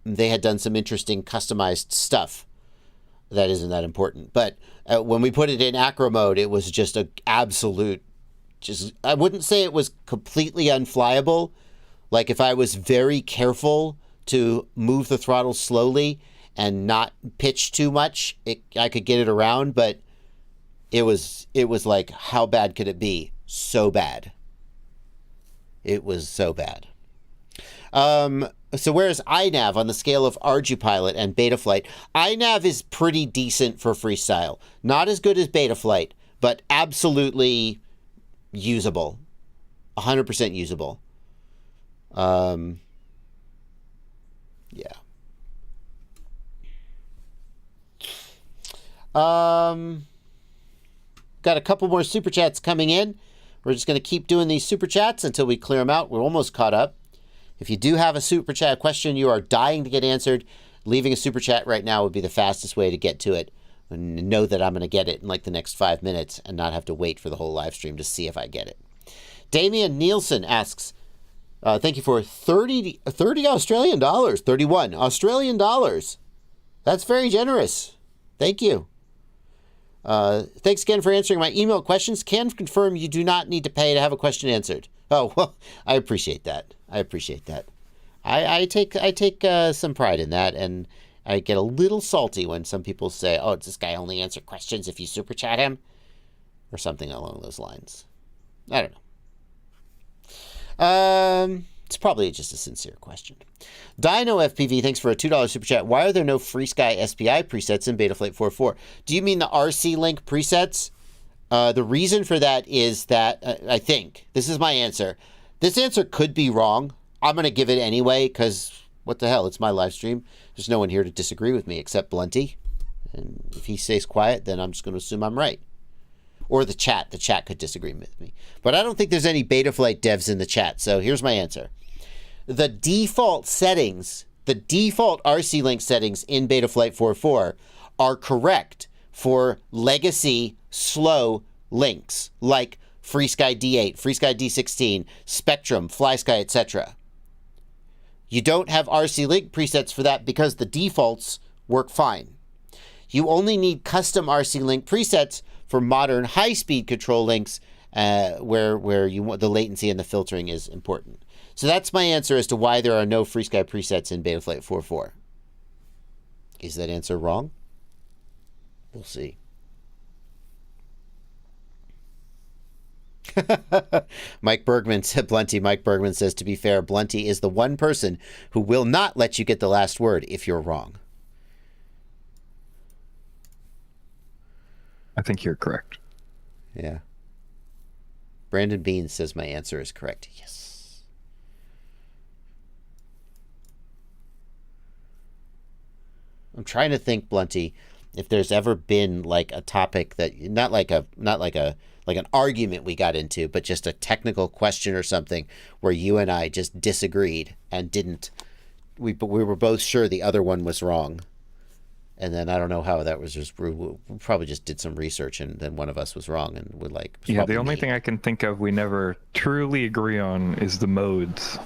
They had done some interesting customized stuff. that isn't that important. But when we put it in acro mode, it was just an absolute, I wouldn't say it was completely unflyable. Like if I was very careful to move the throttle slowly and not pitch too much, I could get it around, but it was like, how bad could it be? So bad. It was so bad. So where is Inav on the scale of Arduino and Betaflight? Inav is pretty decent for freestyle. Not as good as Betaflight, but absolutely usable. 100% usable. Yeah. Got a couple more super chats coming in. We're just going to keep doing these super chats until we clear them out. We're almost caught up. If you do have a super chat question you are dying to get answered, leaving a super chat right now would be the fastest way to get to it. And know that I'm going to get it in like the next 5 minutes and not have to wait for the whole live stream to see if I get it. Damian Nielsen asks, thank you for 30 Australian dollars, 31 Australian dollars. That's very generous. Thank you. Thanks again for answering my email questions. Can confirm you do not need to pay to have a question answered. Oh, well, I appreciate that. I take some pride in that, and I get a little salty when some people say, oh, does this guy only answer questions if you super chat him? Or something along those lines. I don't know. It's probably just a sincere question. Dino FPV, thanks for a $2 super chat. Why are there no FreeSky SPI presets in Betaflight 4.4? Do you mean the RC Link presets? The reason for that is that, I think, this is my answer. This answer could be wrong. I'm going to give it anyway, because what the hell, it's my live stream. There's no one here to disagree with me except Blunty. And if he stays quiet, then I'm just going to assume I'm right. Or the chat. The chat could disagree with me. But I don't think there's any Betaflight devs in the chat, so here's my answer. The default settings, the default RC Link settings in Betaflight 4.4 are correct for legacy slow links like FreeSky D8, FreeSky D16, Spectrum, FlySky, etc. You don't have RC Link presets for that because the defaults work fine. You only need custom RC Link presets for modern high-speed control links where you want the latency and the filtering is important. So that's my answer as to why there are no FreeSky presets in Betaflight 4.4. Is that answer wrong? We'll see. Mike Bergman said, Blunty. Mike Bergman says, to be fair, Blunty is the one person who will not let you get the last word if you're wrong. I think you're correct. Yeah. Brandon Bean says my answer is correct. Yes. I'm trying to think, Blunty, if there's ever been like a topic that not like an argument we got into, but just a technical question or something where you and I just disagreed and we were both sure the other one was wrong. And then I don't know how that was just, we probably just did some research and then one of us was wrong and would like. Yeah, the only thing I can think of we never truly agree on is the modes.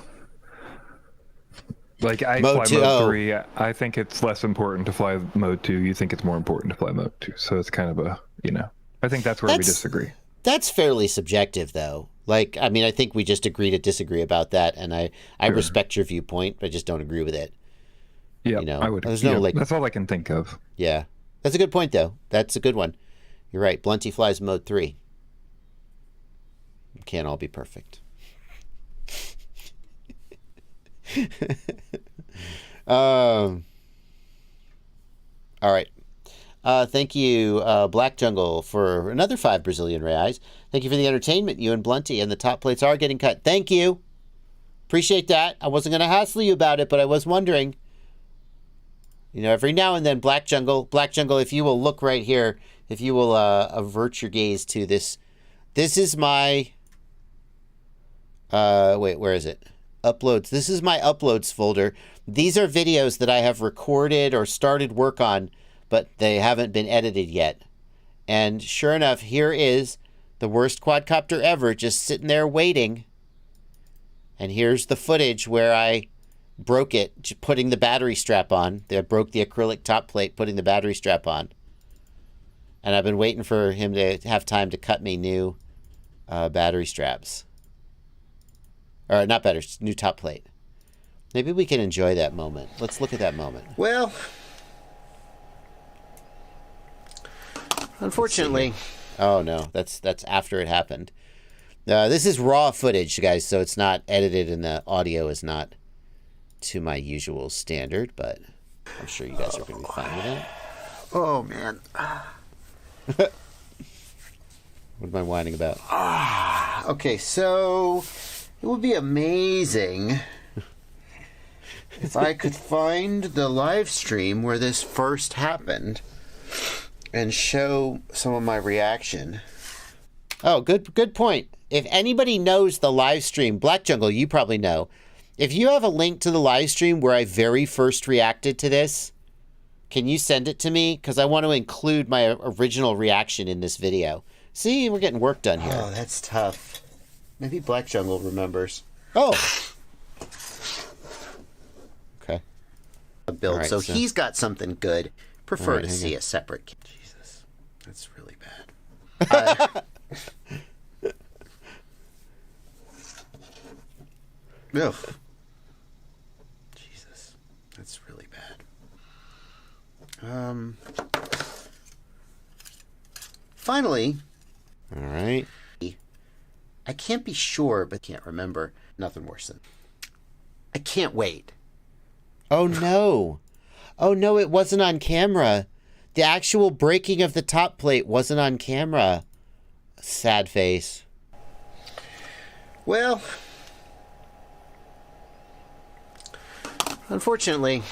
Like I fly mode 3, I think it's less important to fly mode 2. You think it's more important to fly mode 2. So it's kind of a, I think that's where we disagree. That's fairly subjective though. Like, I mean, I think we just agree to disagree about that. And I respect your viewpoint, but I just don't agree with it. Yeah, I would. There's no, that's all I can think of. Yeah. That's a good point though. That's a good one. You're right. Blunty flies mode 3. It can't all be perfect. All right. Thank you, Black Jungle, for another 5 Brazilian reais. Thank you for the entertainment, you and Blunty, and the top plates are getting cut. Thank you. Appreciate that. I wasn't going to hassle you about it, but I was wondering. Every now and then, Black Jungle, if you will look right here, if you will avert your gaze to this. This is my, wait, where is it? Uploads. This is my uploads folder. These are videos that I have recorded or started work on, but they haven't been edited yet. And sure enough, here is the worst quadcopter ever just sitting there waiting. And here's the footage where I broke it putting the battery strap on. I broke the acrylic top plate putting the battery strap on. And I've been waiting for him to have time to cut me new battery straps. Or not batteries, new top plate. Maybe we can enjoy that moment. Let's look at that moment. Well, unfortunately... Oh, no. That's after it happened. This is raw footage, guys, so it's not edited and the audio is not to my usual standard, but I'm sure you guys are going to be fine with that. Oh, man. What am I whining about? Okay, so it would be amazing if I could find the live stream where this first happened and show some of my reaction. Oh, good point. If anybody knows the live stream, Black Jungle, you probably know. If you have a link to the live stream where I very first reacted to this, can you send it to me? Because I want to include my original reaction in this video. See, we're getting work done here. Oh, that's tough. Maybe Black Jungle remembers. Oh. Okay. Build. Right, so he's got something good. Prefer to see a separate. Jesus, that's really bad. Ugh. Jesus, that's really bad. Finally. All right. I can't be sure, but can't remember. Nothing worse than. I can't wait. Oh no. Oh no, it wasn't on camera. The actual breaking of the top plate wasn't on camera. Sad face. Well, unfortunately,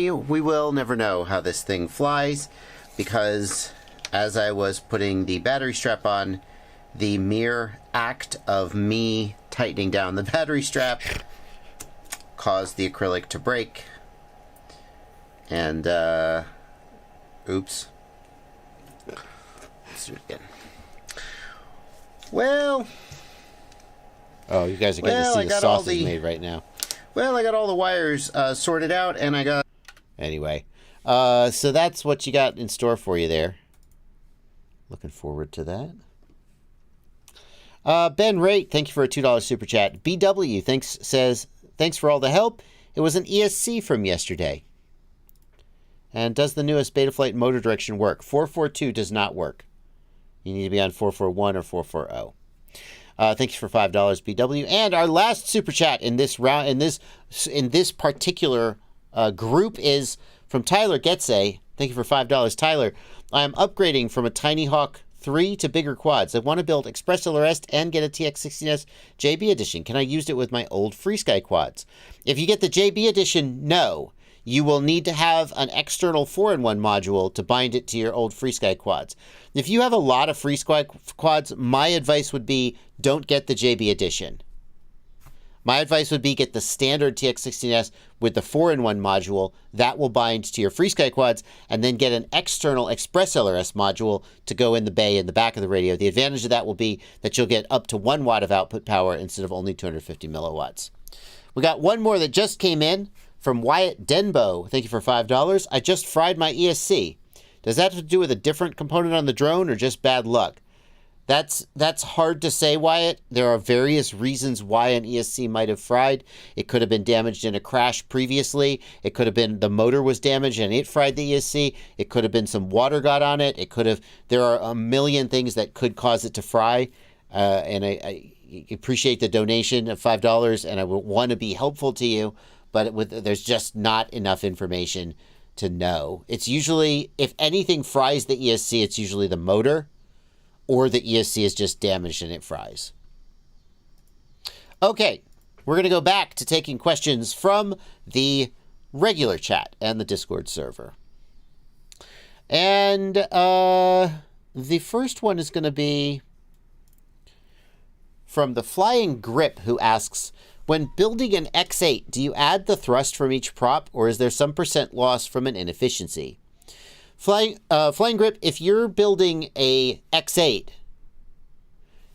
we will never know how this thing flies, because as I was putting the battery strap on, the mere act of me tightening down the battery strap caused the acrylic to break. And, oops. Let's do it again. Well. Oh, you guys are getting to see the sausage made right now. Well, I got all the wires sorted out, and I got... Anyway, so that's what you got in store for you there. Looking forward to that. Ben Rate, thank you for a $2 super chat. BW says, thanks for all the help. It was an ESC from yesterday. And does the newest Betaflight motor direction work? 442 does not work. You need to be on 441 or 440. Thank you for $5, BW. And our last super chat in this round, in this particular group, is from Tyler Getze. Thank you for $5, Tyler. I am upgrading from a Tiny Hawk 3 to bigger quads. I want to build Express LRS and get a TX16S JB edition. Can I use it with my old FreeSky quads? If you get the JB edition, no. You will need to have an external 4-in-1 module to bind it to your old FreeSky quads. If you have a lot of FreeSky quads, my advice would be don't get the JB edition. My advice would be get the standard TX16S with the 4-in-1 module. That will bind to your FreeSky quads, and then get an external Express LRS module to go in the bay in the back of the radio. The advantage of that will be that you'll get up to 1 watt of output power instead of only 250 milliwatts. We got one more that just came in from Wyatt Denbo. Thank you for $5. I just fried my ESC. Does that have to do with a different component on the drone or just bad luck? That's hard to say, Wyatt. There are various reasons why an ESC might have fried. It could have been damaged in a crash previously. It could have been the motor was damaged and it fried the ESC. It could have been some water got on it. There are a million things that could cause it to fry. And I appreciate the donation of $5, and I would want to be helpful to you, but there's just not enough information to know. It's usually, if anything fries the ESC, it's usually the motor, or the ESC is just damaged and it fries. Okay, we're going to go back to taking questions from the regular chat and the Discord server. And the first one is going to be from the Flying Grip, who asks, when building an X8, do you add the thrust from each prop, or is there some % loss from an inefficiency? Flying Grip, if you're building a X8,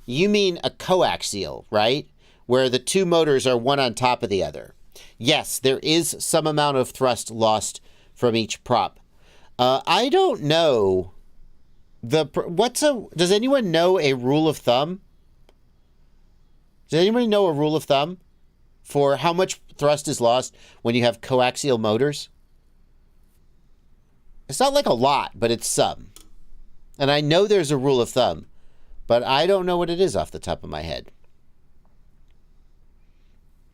you mean a coaxial, right? Where the two motors are one on top of the other. Yes, there is some amount of thrust lost from each prop. I don't know. Does anyone know a rule of thumb? Does anybody know a rule of thumb for how much thrust is lost when you have coaxial motors? It's not like a lot, but it's some. And I know there's a rule of thumb, but I don't know what it is off the top of my head.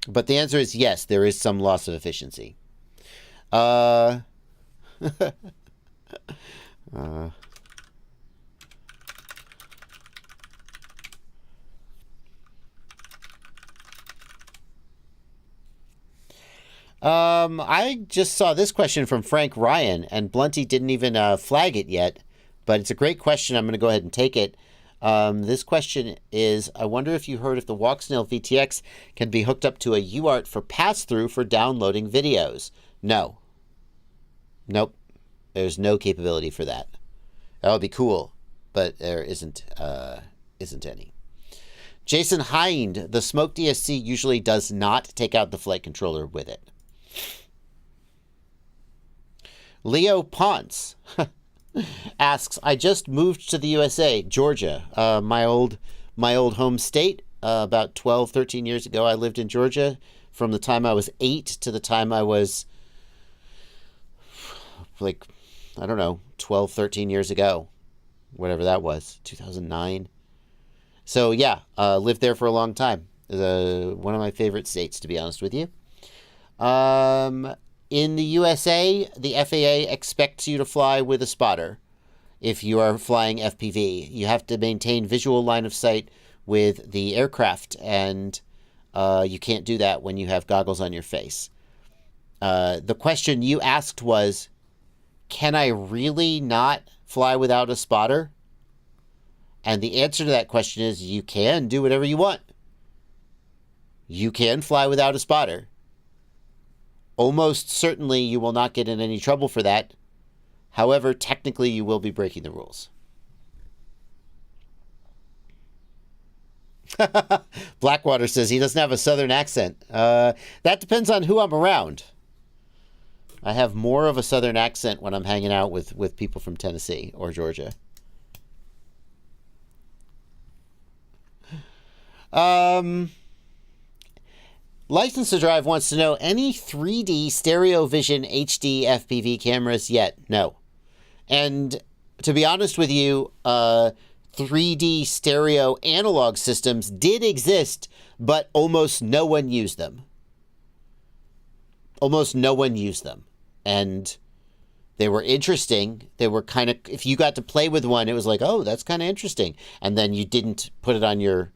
But the answer is yes, there is some loss of efficiency. I just saw this question from Frank Ryan, and Blunty didn't even flag it yet, but it's a great question. I'm going to go ahead and take it. This question is, I wonder if you heard if the Walksnail VTX can be hooked up to a UART for pass-through for downloading videos. No. Nope. There's no capability for that. That would be cool, but there isn't any. Jason Hind, the Smoke DSC usually does not take out the flight controller with it. Leo Ponce asks, I just moved to the USA, Georgia, my old home state. About 12, 13 years ago, I lived in Georgia from the time I was 8 to the time I was, like, I don't know, 12, 13 years ago, whatever that was, 2009. So, yeah, lived there for a long time. One of my favorite states, to be honest with you. In the USA, the FAA expects you to fly with a spotter if you are flying FPV. You have to maintain visual line of sight with the aircraft, and you can't do that when you have goggles on your face. The question you asked was, can I really not fly without a spotter? And the answer to that question is you can do whatever you want. You can fly without a spotter. Almost certainly you will not get in any trouble for that. However, technically you will be breaking the rules. Blackwater says he doesn't have a southern accent. That depends on who I'm around. I have more of a southern accent when I'm hanging out with people from Tennessee or Georgia. License to Drive wants to know, any 3D stereo vision HD FPV cameras yet? No. And to be honest with you, 3D stereo analog systems did exist, but almost no one used them. Almost no one used them. And they were interesting. They were kind of, if you got to play with one, it was like, oh, that's kind of interesting. And then you didn't put it on your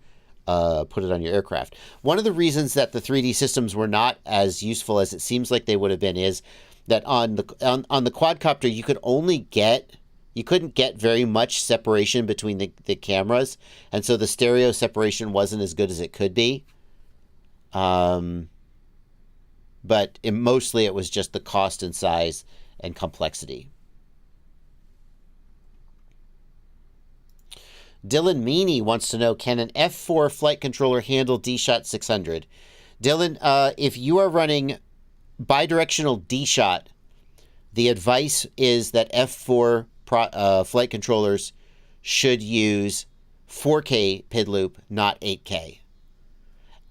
aircraft. One of the reasons that the 3D systems were not as useful as it seems like they would have been is that on the quadcopter you couldn't get very much separation between the cameras, and so the stereo separation wasn't as good as it could be. But mostly it was just the cost and size and complexity. Dylan Meany wants to know, can an F4 flight controller handle D-Shot 600? Dylan, if you are running bidirectional D-Shot, the advice is that F4 flight controllers should use 4K PID loop, not 8K.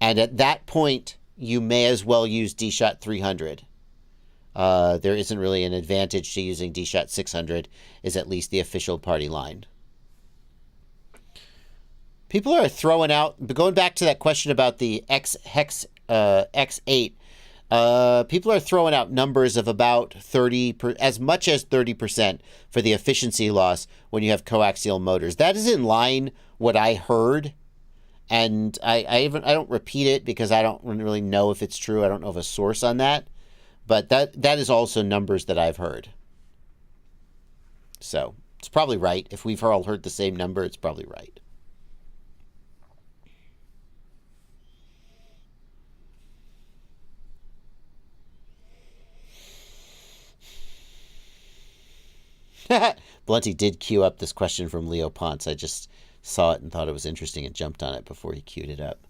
And at that point, you may as well use D-Shot 300. There isn't really an advantage to using D-Shot 600, is at least the official party line. People are throwing out, going back to that question about the X8, people are throwing out numbers of about as much as 30% for the efficiency loss when you have coaxial motors. That is in line what I heard, and I don't repeat it because I don't really know if it's true. I don't know of a source on that, but that is also numbers that I've heard. So it's probably right. If we've all heard the same number, it's probably right. Blunty did queue up this question from Leo Ponce. I just saw it and thought it was interesting and jumped on it before he queued it up.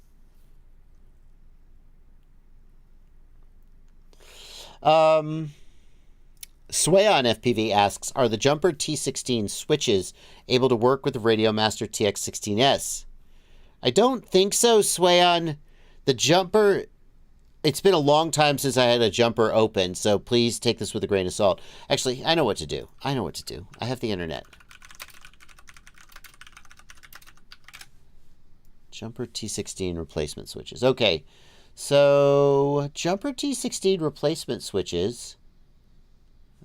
Swayon FPV asks, are the Jumper T16 switches able to work with the Radiomaster TX16S? I don't think so, Swayon. The Jumper, it's been a long time since I had a Jumper open, so please take this with a grain of salt. Actually, I know what to do. I have the internet. Jumper T16 replacement switches. Okay, so Jumper T16 replacement switches.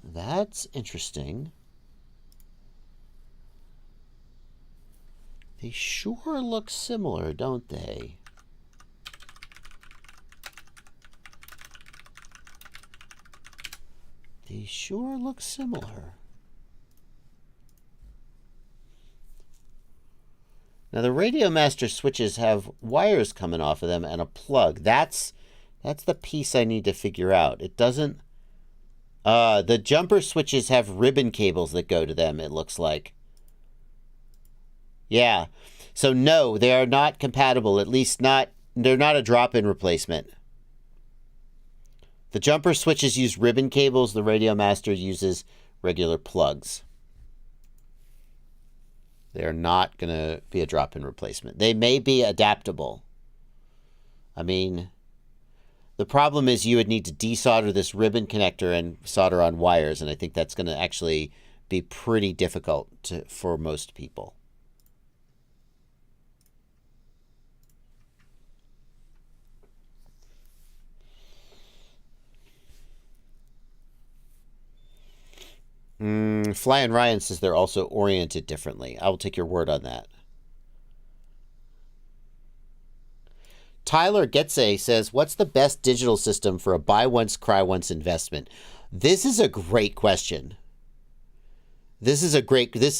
That's interesting. They sure look similar, don't they? They sure look similar. Now the Radiomaster switches have wires coming off of them and a plug. That's the piece I need to figure out. It doesn't... the Jumper switches have ribbon cables that go to them, it looks like. Yeah. So no, they are not compatible. At least not... They're not a drop-in replacement. The Jumper switches use ribbon cables. The Radiomaster uses regular plugs. They're not going to be a drop-in replacement. They may be adaptable. I mean, the problem is you would need to desolder this ribbon connector and solder on wires, and I think that's going to actually be pretty difficult for most people. Flying Ryan says they're also oriented differently. I will take your word on that. Tyler Getze says, what's the best digital system for a buy once, cry once investment? This is a great question. This is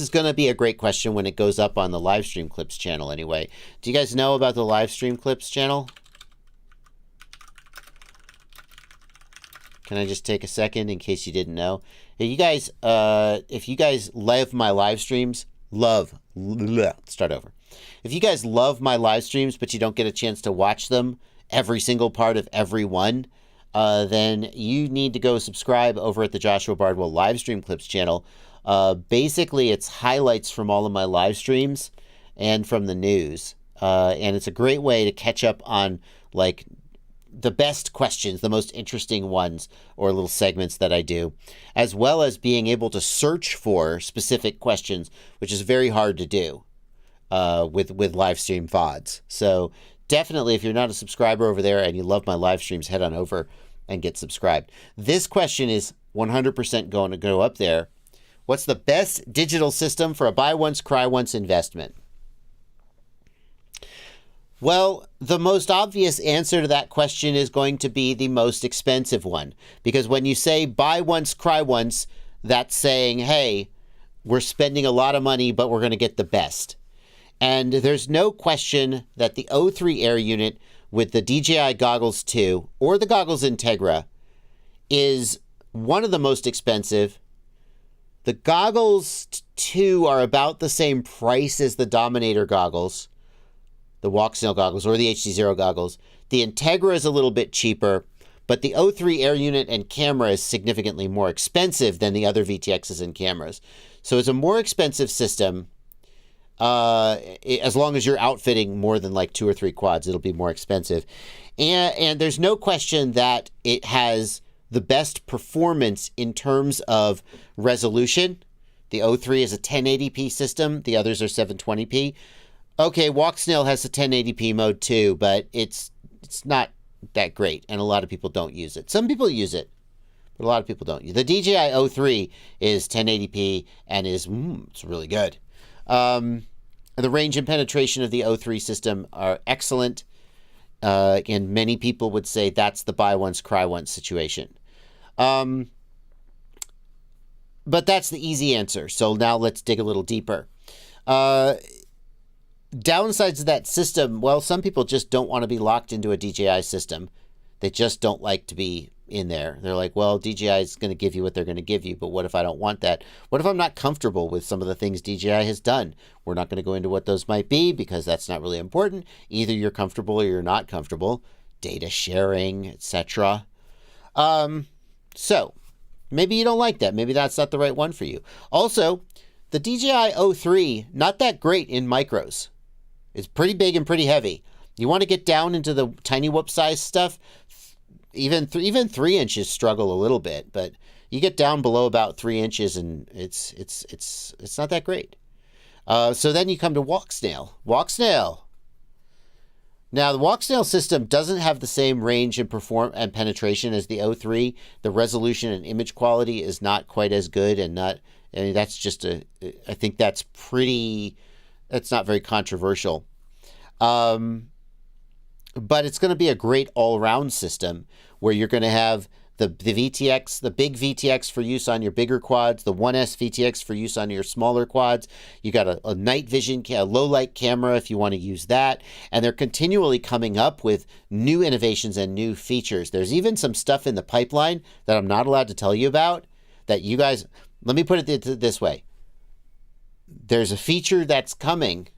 going to be a great question when it goes up on the Livestream Clips channel anyway. Do you guys know about the Livestream Clips channel? Can I just take a second in case you didn't know? If you guys love my live streams, start over. If you guys love my live streams, but you don't get a chance to watch them, every single part of every one, then you need to go subscribe over at the Joshua Bardwell Livestream Clips channel. Basically, it's highlights from all of my live streams and from the news. And it's a great way to catch up on, like, the best questions, the most interesting ones, or little segments that I do, as well as being able to search for specific questions, which is very hard to do with live stream VODs. So definitely, if you're not a subscriber over there and you love my live streams, head on over and get subscribed. This question is 100% going to go up there. What's the best digital system for a buy once, cry once investment? Well, the most obvious answer to that question is going to be the most expensive one. Because when you say buy once, cry once, that's saying, hey, we're spending a lot of money, but we're going to get the best. And there's no question that the O3 Air unit with the DJI Goggles 2 or the Goggles Integra is one of the most expensive. The Goggles 2 are about the same price as the Dominator goggles, the Walksnail goggles, or the HD0 goggles. The Integra is a little bit cheaper, but the O3 Air unit and camera is significantly more expensive than the other VTXs and cameras. So it's a more expensive system. As long as you're outfitting more than like 2 or 3 quads, it'll be more expensive. And there's no question that it has the best performance in terms of resolution. The O3 is a 1080p system. The others are 720p. Okay, Walksnail has a 1080p mode too, but it's not that great, and a lot of people don't use it. Some people use it, but a lot of people don't. The DJI O3 is 1080p and it's really good. The range and penetration of the O3 system are excellent, and many people would say that's the buy once, cry once situation. But that's the easy answer, so now let's dig a little deeper. Downsides of that system, well, some people just don't want to be locked into a DJI system. They just don't like to be in there. They're like, well, DJI is going to give you what they're going to give you, but what if I don't want that? What if I'm not comfortable with some of the things DJI has done? We're not going to go into what those might be because that's not really important. Either you're comfortable or you're not comfortable. Data sharing, etc. So, Maybe you don't like that. Maybe that's not the right one for you. Also, the DJI V2, not that great in micros. It's pretty big and pretty heavy. You want to get down into the tiny whoop size stuff, even 3 inches struggle a little bit, but you get down below about 3 inches and it's not that great. So then you come to Walksnail. Walksnail. Now the Walksnail system doesn't have the same range and penetration as the V2. The resolution and image quality is not quite as good, and that's just I think that's not very controversial. But it's going to be a great all-around system where you're going to have the VTX, the big VTX for use on your bigger quads, the 1S VTX for use on your smaller quads. You got a night vision, a low light camera if you want to use that. And they're continually coming up with new innovations and new features. There's even some stuff in the pipeline that I'm not allowed to tell you about that you guys, let me put it this way. There's a feature that's coming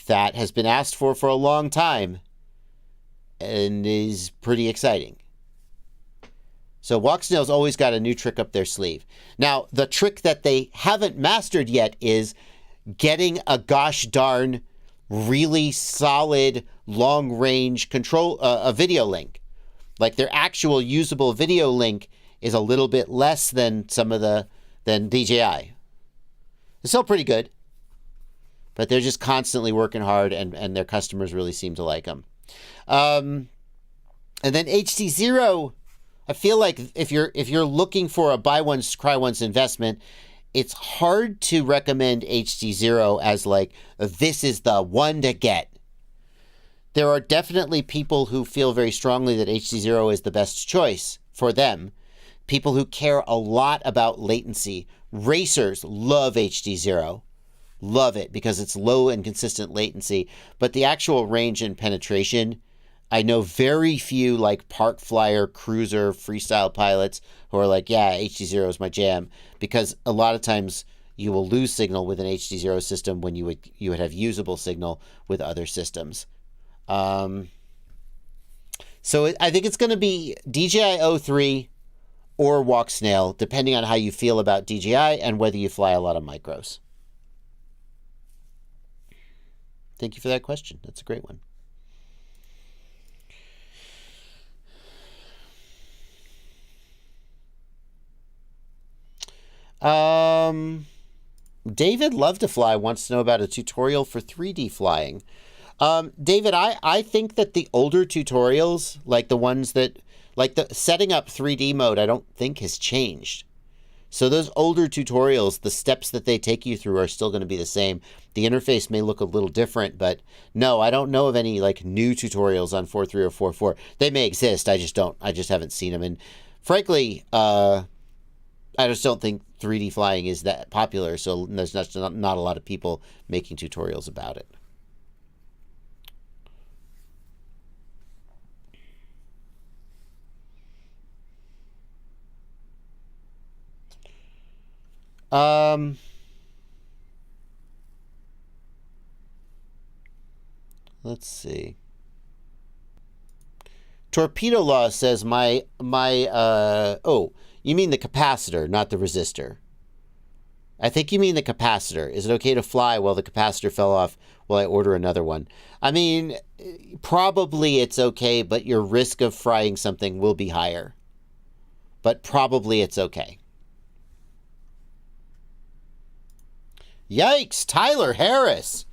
that has been asked for a long time and is pretty exciting. So Walksnail's always got a new trick up their sleeve. Now, the trick that they haven't mastered yet is getting a gosh darn really solid long-range control, a video link. Like their actual usable video link is a little bit less than than DJI. It's still pretty good. But they're just constantly working hard, and their customers really seem to like them. And then HD0, I feel like if you're looking for a buy once, cry once investment, it's hard to recommend HD0 as like, this is the one to get. There are definitely people who feel very strongly that HD0 is the best choice for them. People who care a lot about latency. Racers love HD0. Love it because it's low and consistent latency, but the actual range and penetration, I know very few like park flyer, cruiser, freestyle pilots who are like, yeah, HD0 is my jam, because a lot of times you will lose signal with an HD0 system when you would have usable signal with other systems. So I think it's going to be DJI V2 or Walksnail, depending on how you feel about DJI and whether you fly a lot of micros. Thank you for that question. That's a great one. David Love to Fly wants to know about a tutorial for 3D flying. David, I think that the older tutorials, like the ones that, like the setting up 3D mode, I don't think has changed. So those older tutorials, the steps that they take you through are still going to be the same. The interface may look a little different, but no, I don't know of any like new tutorials on 4.3 or 4.4. They may exist. I just haven't seen them. And frankly, I just don't think 3D flying is that popular. So there's not a lot of people making tutorials about it. Let's see. Torpedo Law says oh, you mean the capacitor, not the resistor. I think you mean the capacitor. Is it okay to fly while the capacitor fell off while I order another one? I mean, probably it's okay, but your risk of frying something will be higher. But probably it's okay. Yikes, Tyler Harris.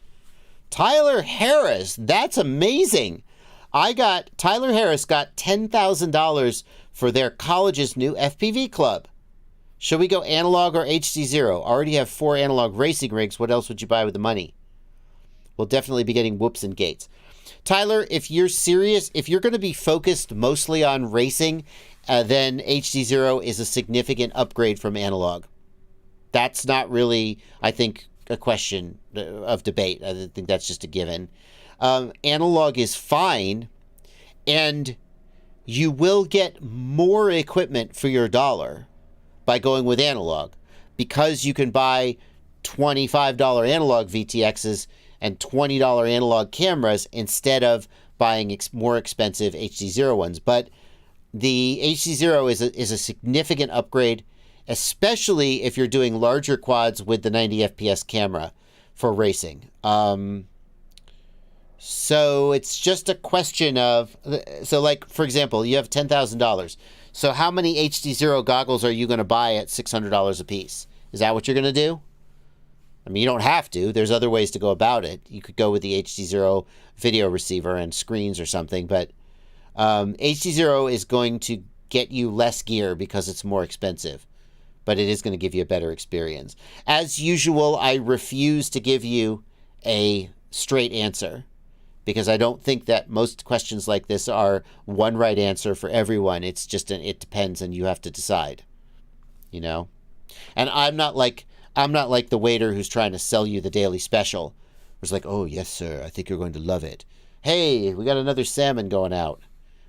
Tyler Harris, that's amazing. Tyler Harris got $10,000 for their college's new FPV club. Should we go analog or HD0? Already have 4 analog racing rigs. What else would you buy with the money? We'll definitely be getting whoops and gates. Tyler, if you're serious, if you're going to be focused mostly on racing, then HD0 is a significant upgrade from analog. That's not really, I think, a question of debate. I think that's just a given. Analog is fine, and you will get more equipment for your dollar by going with analog, because you can buy $25 analog VTXs and $20 analog cameras instead of buying more expensive HD0 ones. But the HC0 is a significant upgrade, especially if you're doing larger quads with the 90 FPS camera for racing. So it's just a question of, so like, for example, you have $10,000. So how many HD0 goggles are you going to buy at $600 a piece? Is that what you're going to do? I mean, you don't have to. There's other ways to go about it. You could go with the HD0 video receiver and screens or something, but HD0 is going to get you less gear because it's more expensive, but it is going to give you a better experience. As usual, I refuse to give you a straight answer because I don't think that most questions like this are one right answer for everyone. It's just it depends, and you have to decide, you know? And I'm not like the waiter who's trying to sell you the daily special. It's like, oh, yes, sir, I think you're going to love it. Hey, we got another salmon going out.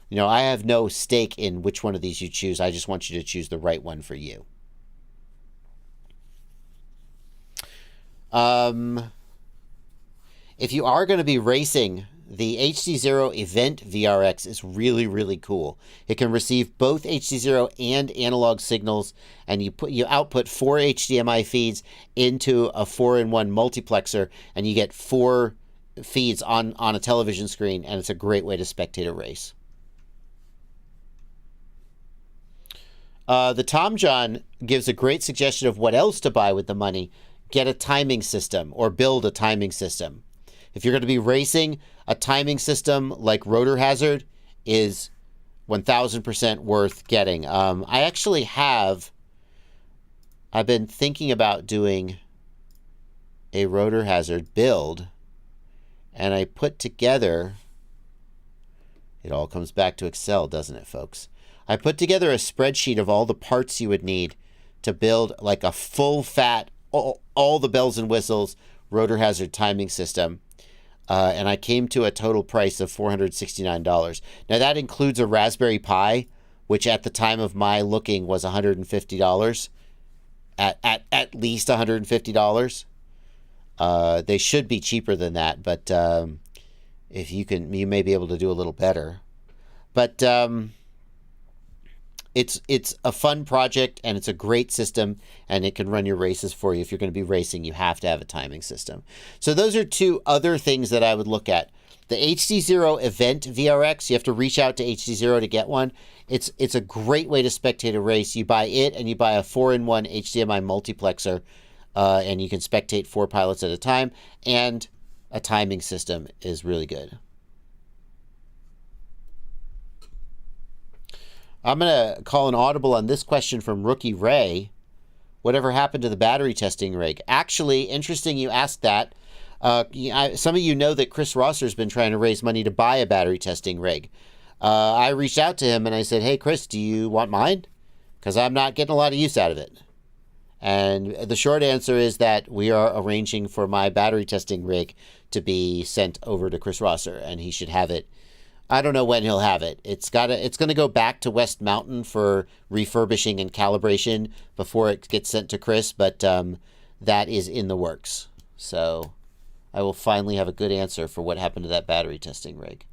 You know, I have no stake in which one of these you choose. I just want you to choose the right one for you. If you are going to be racing, the HD0 Event VRX is really, really cool. It can receive both HD0 and analog signals, and you output 4 HDMI feeds into a 4-in-1 multiplexer, and you get 4 feeds on a television screen, and it's a great way to spectate a race. The Tom John gives a great suggestion of what else to buy with the money. Get a timing system or build a timing system. If you're going to be racing, a timing system like Rotor Hazard is 1,000% worth getting. I've been thinking about doing a Rotor Hazard build, and I put together, it all comes back to Excel, doesn't it, folks? I put together a spreadsheet of all the parts you would need to build like a full fat, all the bells and whistles Rotor Hazard timing system. And I came to a total price of $469. Now that includes a Raspberry Pi, which at the time of my looking was $150. At least $150. They should be cheaper than that, but if you may be able to do a little better. But it's a fun project, and it's a great system, and it can run your races for you. If you're going to be racing, you have to have a timing system. So those are two other things that I would look at. The HD0 Event VRX, you have to reach out to HD0 to get one. It's a great way to spectate a race. You buy it, and you buy a 4-in-1 HDMI multiplexer, and you can spectate 4 pilots at a time, and a timing system is really good. I'm going to call an audible on this question from Rookie Ray. Whatever happened to the battery testing rig? Actually, interesting you asked that. Some of you know that Chris Rosser's been trying to raise money to buy a battery testing rig. I reached out to him and I said, hey, Chris, do you want mine? Because I'm not getting a lot of use out of it. And the short answer is that we are arranging for my battery testing rig to be sent over to Chris Rosser, and he should have it. I don't know when he'll have it. It's going to go back to West Mountain for refurbishing and calibration before it gets sent to Chris, but that is in the works. So I will finally have a good answer for what happened to that battery testing rig.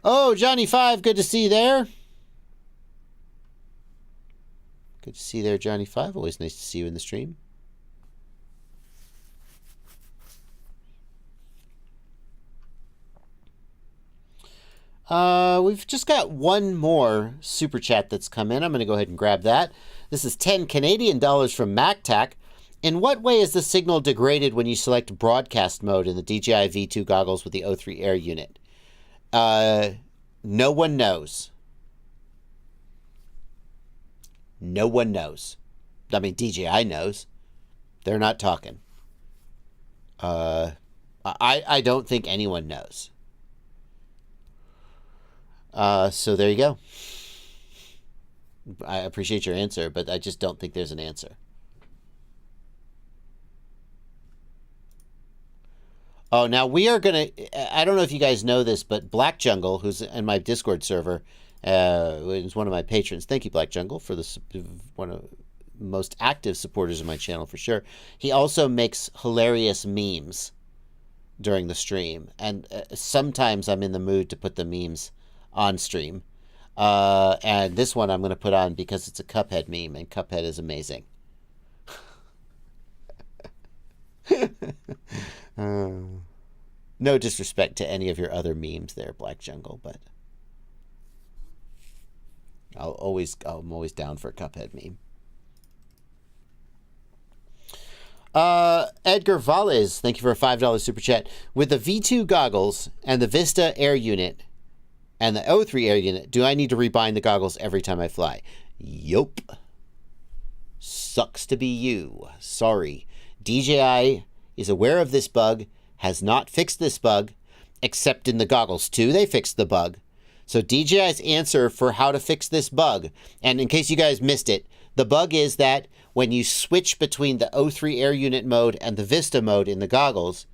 Oh, Johnny 5, good to see you there. Good to see you there, Johnny 5. Always nice to see you in the stream. We've just got one more super chat that's come in. I'm going to go ahead and grab that. This is 10 Canadian dollars from MacTac. In what way is the signal degraded when you select broadcast mode in the DJI V2 goggles with the O3 Air unit? No one knows. No one knows. I mean, DJI knows. They're not talking. I don't think anyone knows. So there you go. I appreciate your answer, but I just don't think there's an answer. Oh, now we are going to... I don't know if you guys know this, but Black Jungle, who's in my Discord server, is one of my patrons. Thank you, Black Jungle, for this most active supporters of my channel for sure. He also makes hilarious memes during the stream, and sometimes I'm in the mood to put the memes on stream. And this one I'm going to put on because it's a Cuphead meme, and Cuphead is amazing. No disrespect to any of your other memes there, Black Jungle, but I'm always down for a Cuphead meme. Edgar Valles, thank you for a $5 super chat. With the V2 goggles and the Vista Air unit and the O3 Air unit, do I need to rebind the goggles every time I fly? Yup. Sucks to be you. Sorry. DJI is aware of this bug, has not fixed this bug, except in the goggles too. They fixed the bug. So DJI's answer for how to fix this bug, and in case you guys missed it, the bug is that when you switch between the O3 Air unit mode and the Vista mode in the goggles,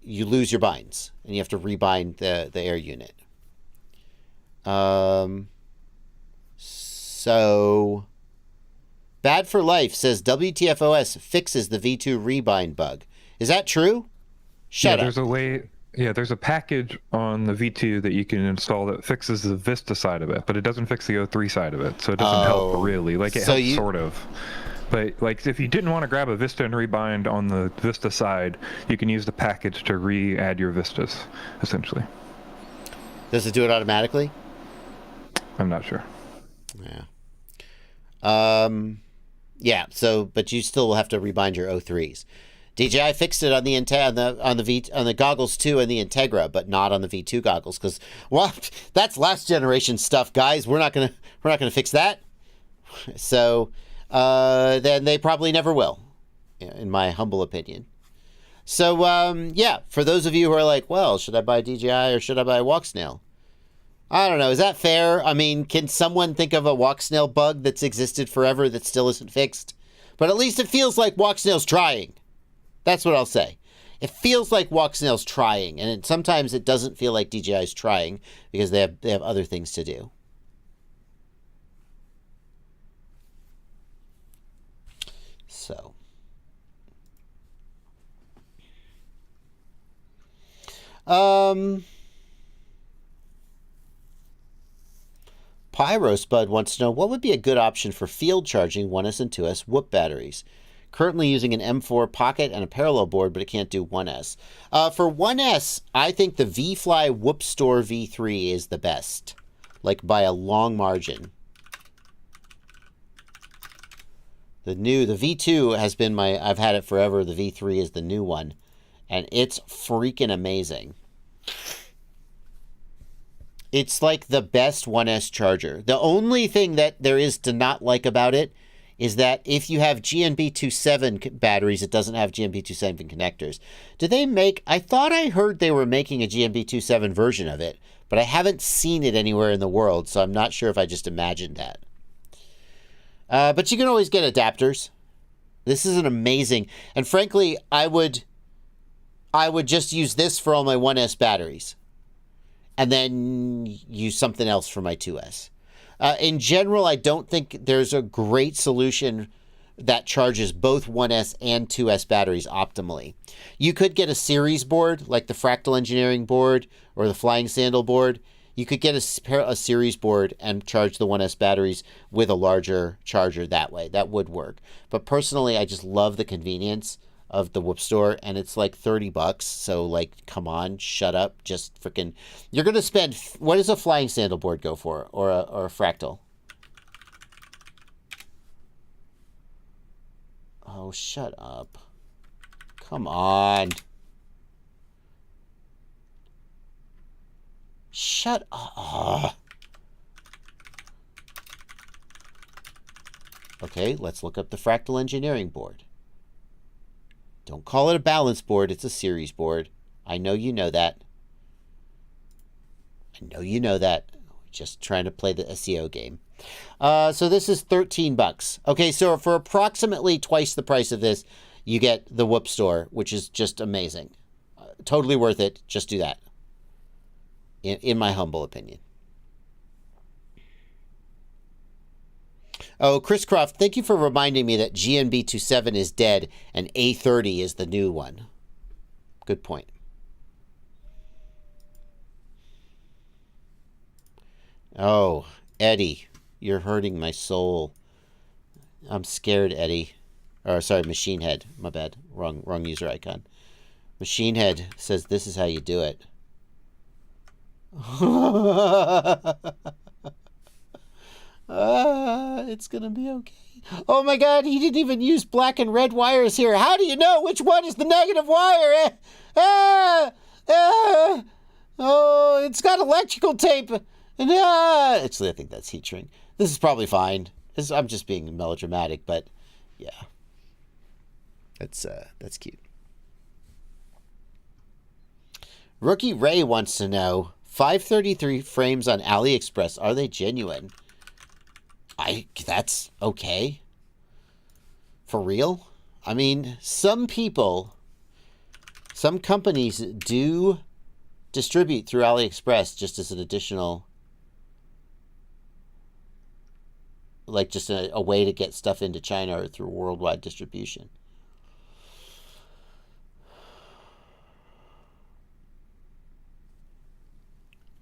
you lose your binds, and you have to rebind the Air unit. So Bad for Life says WTFOS fixes the V2 rebind bug. Is that true? Shut up. There's a way. Yeah, there's a package on the V2 that you can install that fixes the Vista side of it, but it doesn't fix the O3 side of it, so it doesn't help really. Like, it helps sort of. But like, if you didn't want to grab a Vista and rebind on the Vista side, you can use the package to re-add your Vistas, essentially. Does it do it automatically? I'm not sure. Yeah. Yeah. So, but you still will have to rebind your O3s. DJI fixed it on the on the goggles too, and the Integra, but not on the V2 goggles, because, well, that's last generation stuff, guys. We're not gonna fix that. So then they probably never will, in my humble opinion. So yeah, for those of you who are like, well, should I buy DJI or should I buy Walksnail? I don't know. Is that fair? I mean, can someone think of a Walksnail bug that's existed forever that still isn't fixed? But at least it feels like Walksnail's trying. That's what I'll say. It feels like Walksnail's trying, and sometimes it doesn't feel like DJI's trying because they have other things to do. So. Pyro Spud wants to know, what would be a good option for field charging 1S and 2S Whoop batteries? Currently using an M4 Pocket and a parallel board, but it can't do 1S. For 1S, I think the V-Fly Whoop Store V3 is the best, like by a long margin. The V2 has been I've had it forever. The V3 is the new one, and it's freaking amazing. It's like the best 1S charger. The only thing that there is to not like about it is that if you have GNB27 batteries, it doesn't have GNB27 connectors. Do they make... I thought I heard they were making a GNB27 version of it, but I haven't seen it anywhere in the world, so I'm not sure if I just imagined that. But you can always get adapters. This is an amazing... And frankly, I would just use this for all my 1S batteries, and then use something else for my 2S. In general, I don't think there's a great solution that charges both 1S and 2S batteries optimally. You could get a series board, like the Fractal Engineering board or the Flying Sandal board. You could get a series board and charge the 1S batteries with a larger charger that way. That would work. But personally, I just love the convenience of the Whoop Store, and it's like $30. So, like, come on, shut up. Just freaking... You're going to spend... What does a Flying Sandal board go for? Or a Fractal? Oh, shut up. Come on. Shut up. Okay, let's look up the Fractal Engineering board. Don't call it a balance board. It's a series board. I know you know that. I know you know that. Just trying to play the SEO game. So this is $13. Okay, so for approximately twice the price of this, you get the Whoop Store, which is just amazing. Totally worth it. Just do that. In my humble opinion. Oh, Chris Croft, thank you for reminding me that GNB27 is dead and A30 is the new one. Good point. Oh, Eddie, you're hurting my soul. I'm scared, Eddie. Or, sorry, Machine Head. My bad. Wrong user icon. Machine Head says this is how you do it. It's gonna be okay. Oh my god, he didn't even use black and red wires here. How do you know which one is the negative wire? Oh, it's got electrical tape. Actually, I think that's heat shrink. This is probably fine. I'm just being melodramatic, but yeah. That's cute. Rookie Ray wants to know, 533 frames on AliExpress, are they genuine? That's okay. For real? I mean, some companies do distribute through AliExpress just as an additional, like just a way to get stuff into China or through worldwide distribution.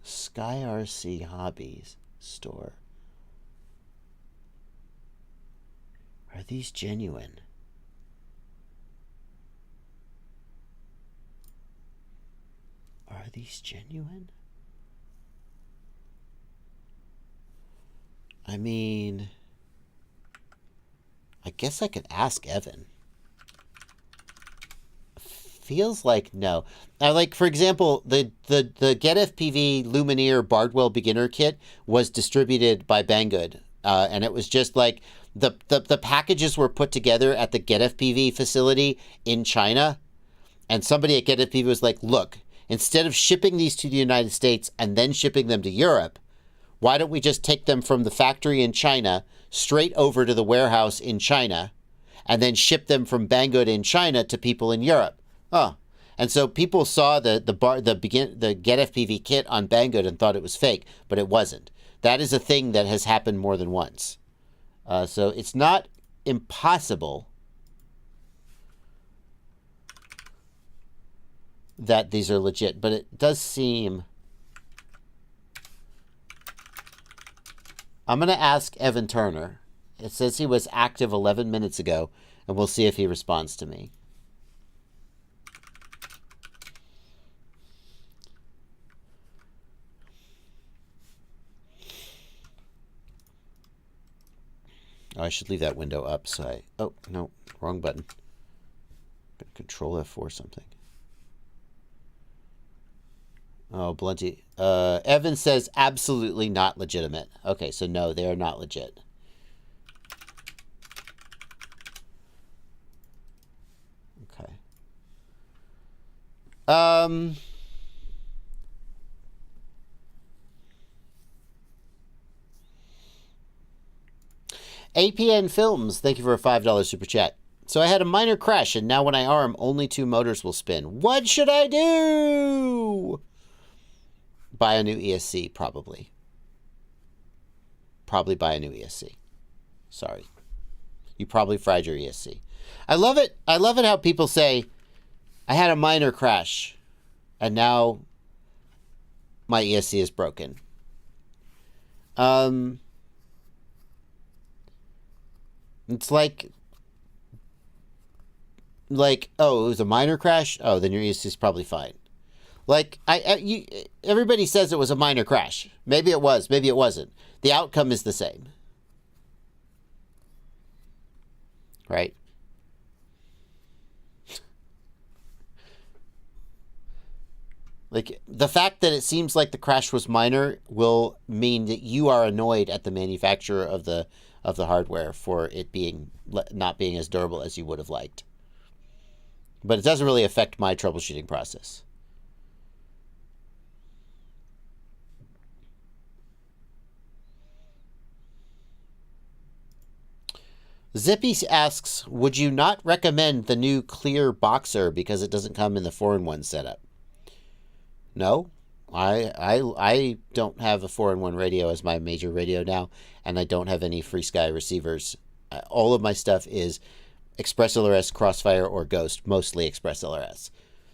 Sky RC Hobbies store. Are these genuine? Are these genuine? I mean, I guess I could ask Evan. Feels like no. Now, like, for example, the Get FPV Lumineer Bardwell beginner kit was distributed by Banggood. And it was just like the packages were put together at the Get FPV facility in China. And somebody at Get FPV was like, look, instead of shipping these to the United States and then shipping them to Europe, why don't we just take them from the factory in China straight over to the warehouse in China and then ship them from Banggood in China to people in Europe? Oh, and so people saw the Get FPV kit on Banggood and thought it was fake, but it wasn't. That is a thing that has happened more than once. So it's not impossible that these are legit, but it does seem... I'm going to ask Evan Turner. It says he was active 11 minutes ago, and we'll see if he responds to me. Oh, I should leave that window up. So oh, no, wrong button. Control F4 something. Oh, Blunty. Evan says absolutely not legitimate. Okay, so no, they are not legit. Okay. APN Films, thank you for a $5 super chat. So I had a minor crash, and now when I arm, only 2 motors will spin. What should I do? Buy a new ESC, probably. Probably buy a new ESC. Sorry. You probably fried your ESC. I love it. I love it how people say, I had a minor crash, and now my ESC is broken. It's like, oh, it was a minor crash? Oh, then your ESC is probably fine. Like, everybody says it was a minor crash. Maybe it was, maybe it wasn't. The outcome is the same. Right? Like, the fact that it seems like the crash was minor will mean that you are annoyed at the manufacturer of the hardware for it not being as durable as you would have liked. But it doesn't really affect my troubleshooting process. Zippy asks, would you not recommend the new clear Boxer because it doesn't come in the 4-in-1 setup? No? I don't have a 4-in-1 radio as my major radio now, and I don't have any FreeSky receivers. All of my stuff is Express LRS, Crossfire, or Ghost, mostly Express LRS.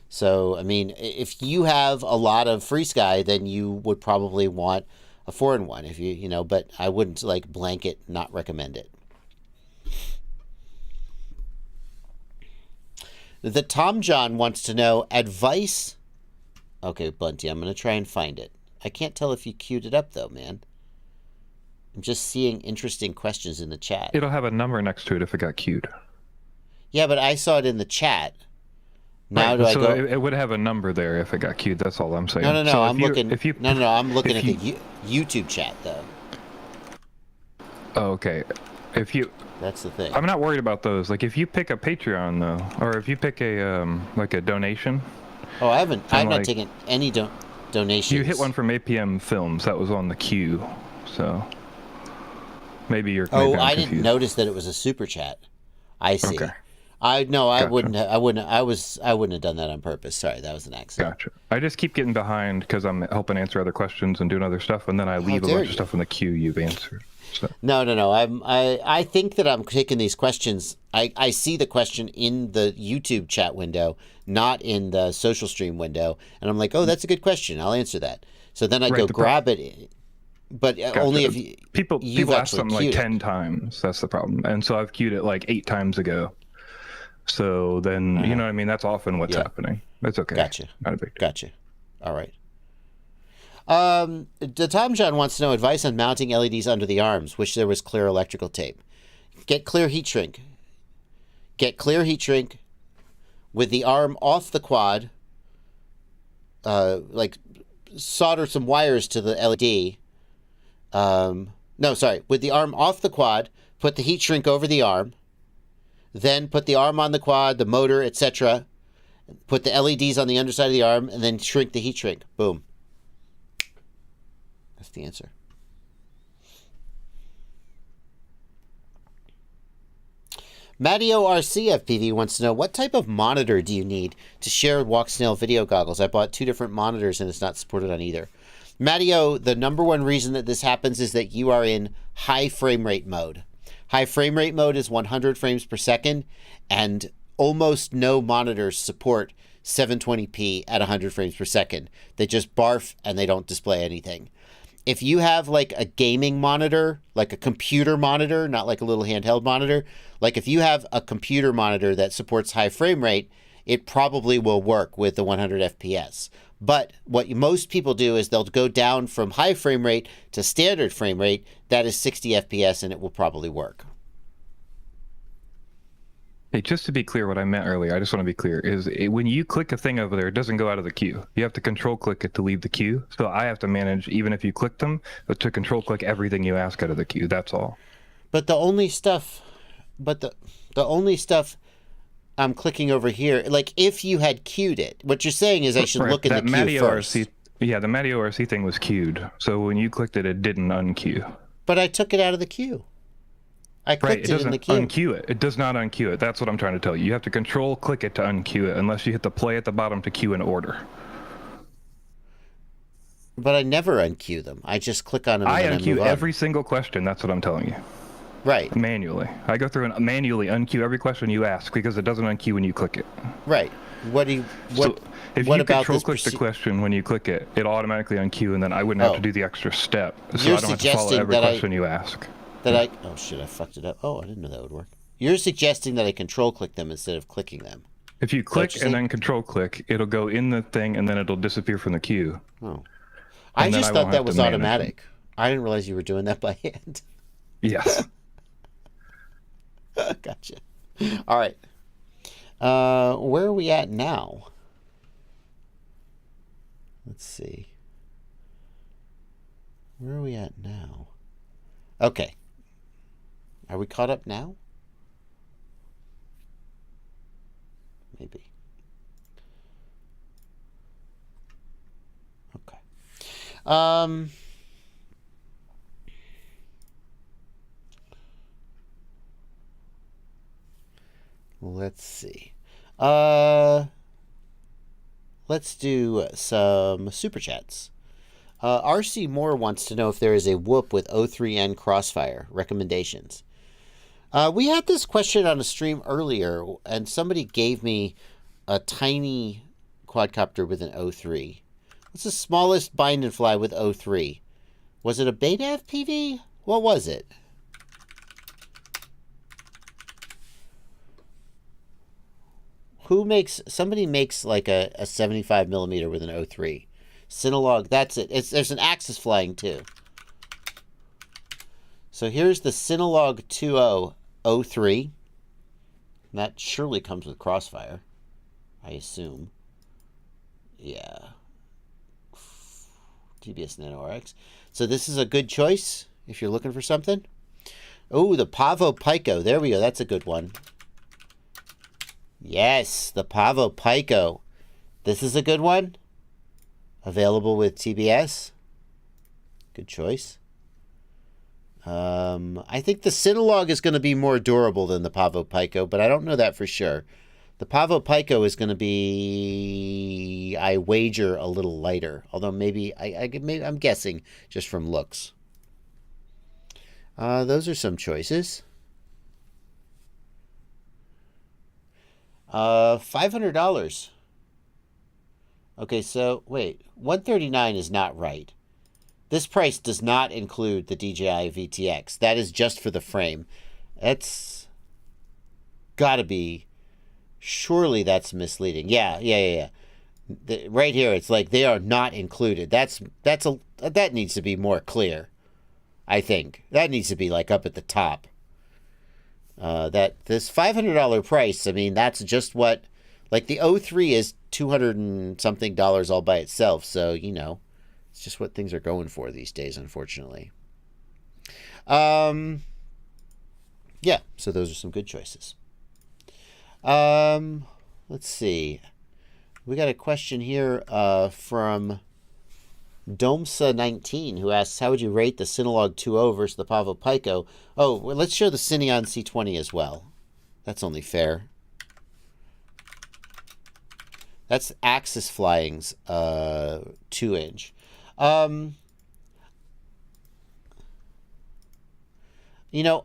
So, I mean, if you have a lot of FreeSky, then you would probably want a 4-in-1 if you know, but I wouldn't like blanket not recommend it. The Tom John wants to know advice. Okay, Bunty, I'm going to try and find it. I can't tell if you queued it up, though, man. I'm just seeing interesting questions in the chat. It'll have a number next to it if it got queued. Yeah, but I saw it in the chat. Now right, do I so go? It would have a number there if it got queued. That's all I'm saying. No. So I'm looking. No. I'm looking at the YouTube chat, though. Oh, okay. That's the thing. I'm not worried about those. Like, if you pick a Patreon, though, or if you pick a like a donation. Oh, I'm not taking any donations. You hit one from APM Films that was on the queue, so maybe you're. Oh, I didn't notice that it was a super chat. I see. Okay. I gotcha. wouldn't have done that on purpose. Sorry, that was an accident. Gotcha. I just keep getting behind because I'm helping answer other questions and doing other stuff, and then I leave a bunch of stuff in the queue you've answered. So. No. I think that I'm taking these questions. I see the question in the YouTube chat window, not in the social stream window, and I'm like, oh, that's a good question. I'll answer that. So then I go grab it. But gotcha. Only if people ask something like 10 times. That's the problem. And so I've queued it like 8 times ago. So then, you know what I mean? That's often what's happening. That's okay. Gotcha. Not a big deal. Gotcha. All right. The Tom John wants to know advice on mounting LEDs under the arms. Wish there was clear electrical tape. Get clear heat shrink. Get clear heat shrink with the arm off the quad. Like solder some wires to the LED. With the arm off the quad, put the heat shrink over the arm. Then put the arm on the quad, the motor, etc. Put the LEDs on the underside of the arm, and then shrink the heat shrink. Boom. That's the answer. Matteo RCFPV wants to know, what type of monitor do you need to share Walksnail video goggles? I bought 2 different monitors, and it's not supported on either. Matteo, the number one reason that this happens is that you are in high frame rate mode. High frame rate mode is 100 frames per second, and almost no monitors support 720p at 100 frames per second. They just barf and they don't display anything. If you have like a gaming monitor, like a computer monitor, not like a little handheld monitor, like if you have a computer monitor that supports high frame rate, it probably will work with the 100 FPS. But what most people do is they'll go down from high frame rate to standard frame rate. That is 60 FPS, and it will probably work. Hey, just to be clear, what I meant earlier, I just want to be clear, is when you click a thing over there, it doesn't go out of the queue. You have to control click it to leave the queue. So I have to manage, even if you click them, to control click everything you ask out of the queue. That's all. But the only stuff I'm clicking over here, like if you had queued it, what you're saying is I should look in the queue first. Yeah, the Matty ORC thing was queued. So when you clicked it, it didn't unqueue. But I took it out of the queue. I clicked it in the queue. It doesn't unqueue it. It does not unqueue it. That's what I'm trying to tell you. You have to control click it to unqueue it, unless you hit the play at the bottom to queue in order. But I never unqueue them. I just click on them. I unqueue every single question. That's what I'm telling you. Right. Manually. I go through and manually unqueue every question you ask because it doesn't unqueue when you click it. Right. If you control click the question when you click it, it'll automatically unqueue, and then I wouldn't have to do the extra step. So I don't have to follow every question you ask. Oh shit, I fucked it up. Oh, I didn't know that would work. You're suggesting that I control click them instead of clicking them. If you click and then control click, it'll go in the thing and then it'll disappear from the queue. Oh. I just thought that was automatic. I didn't realize you were doing that by hand. Yes. Gotcha. All right. Where are we at now? Let's see. Where are we at now? Okay. Are we caught up now? Maybe. Okay. Let's see. let's do some super chats. RC Moore wants to know if there is a whoop with O3N Crossfire. Recommendations. We had this question on a stream earlier, and somebody gave me a tiny quadcopter with an O3. What's the smallest bind and fly with O3? Was it a Betaflight PV? What was it? Somebody makes like a 75 millimeter with an O3. Cinelog, that's it. There's an Axis flying too. So here's the Cinelog 2.0 O3. That surely comes with Crossfire, I assume. Yeah. TBS Nano RX. So this is a good choice if you're looking for something. Oh, the Pavo Pico. There we go. That's a good one. Yes, the Pavo Pico. This is a good one. Available with TBS. Good choice. I think the Cinelog is going to be more durable than the Pavo Pico, but I don't know that for sure. The Pavo Pico is going to be, I wager, a little lighter. Although maybe I'm guessing just from looks. Those are some choices. $500. Okay, so wait, $139 is not right. This price does not include the DJI VTX. That is just for the frame. That's gotta be. Surely that's misleading. Yeah. Right here, it's like they are not included. That needs to be more clear. I think that needs to be like up at the top. That this $500 price. I mean, that's just what, like the O3 is $200 and something all by itself. So it's just what things are going for these days, unfortunately. Yeah. So those are some good choices. Let's see. We got a question here from Domsa19 who asks, how would you rate the Cinelog 2.0 versus the Pavo Pico? Oh, well, let's show the Cineon C20 as well. That's only fair. That's Axis Flying's 2-inch.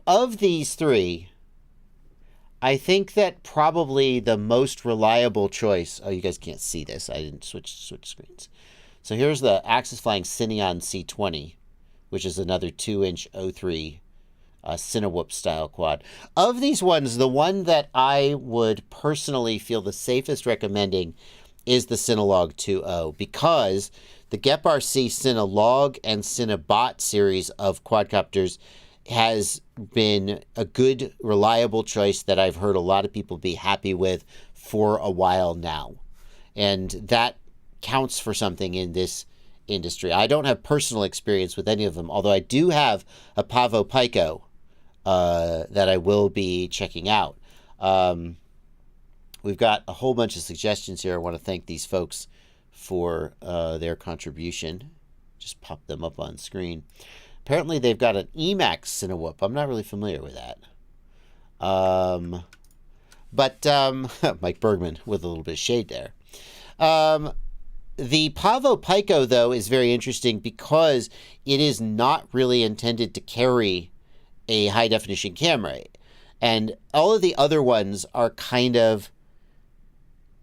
Of these three, I think that probably the most reliable choice. Oh, you guys can't see this. I didn't switch screens. So here's the Axis Flying Cineon C20, which is another 2-inch O3 Cinewhoop style quad. Of these ones, the one that I would personally feel the safest recommending is the Cinelog 2.0 because the GepRC Cinelog and Cinebot series of quadcopters has been a good, reliable choice that I've heard a lot of people be happy with for a while now. And that counts for something in this industry. I don't have personal experience with any of them, although I do have a Pavo Pico that I will be checking out. We've got a whole bunch of suggestions here. I want to thank these folks for their contribution. Just pop them up on screen. Apparently, they've got an Emax Cinewhoop. I'm not really familiar with that. But Mike Bergman with a little bit of shade there. The Pavo Pico, though, is very interesting because it is not really intended to carry a high-definition camera. And all of the other ones are kind of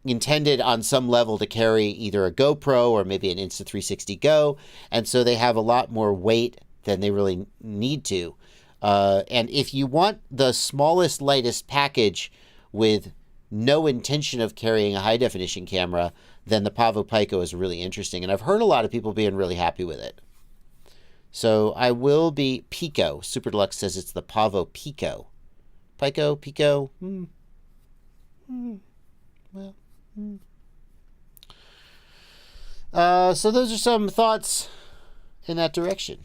intended on some level to carry either a GoPro or maybe an Insta360 Go. And so they have a lot more weight than they really need to. And if you want the smallest, lightest package with no intention of carrying a high-definition camera, then the Pavo Pico is really interesting. And I've heard a lot of people being really happy with it. So I will be Pico. Super Deluxe says it's the Pavo Pico. Pico. So those are some thoughts in that direction.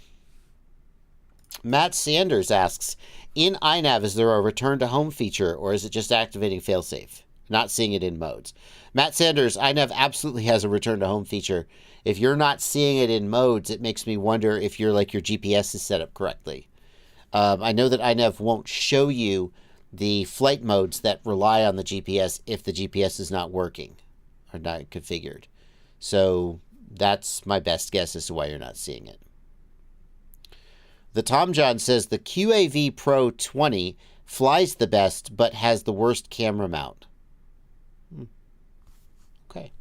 Matt Sanders asks, in Inav, is there a return to home feature or is it just activating failsafe? Not seeing it in modes. Matt Sanders, Inav absolutely has a return to home feature. If you're not seeing it in modes, it makes me wonder if your GPS is set up correctly. I know that Inav won't show you the flight modes that rely on the GPS if the GPS is not working or not configured. So that's my best guess as to why you're not seeing it. The Tom John says the QAV Pro 20 flies the best, but has the worst camera mount. Okay.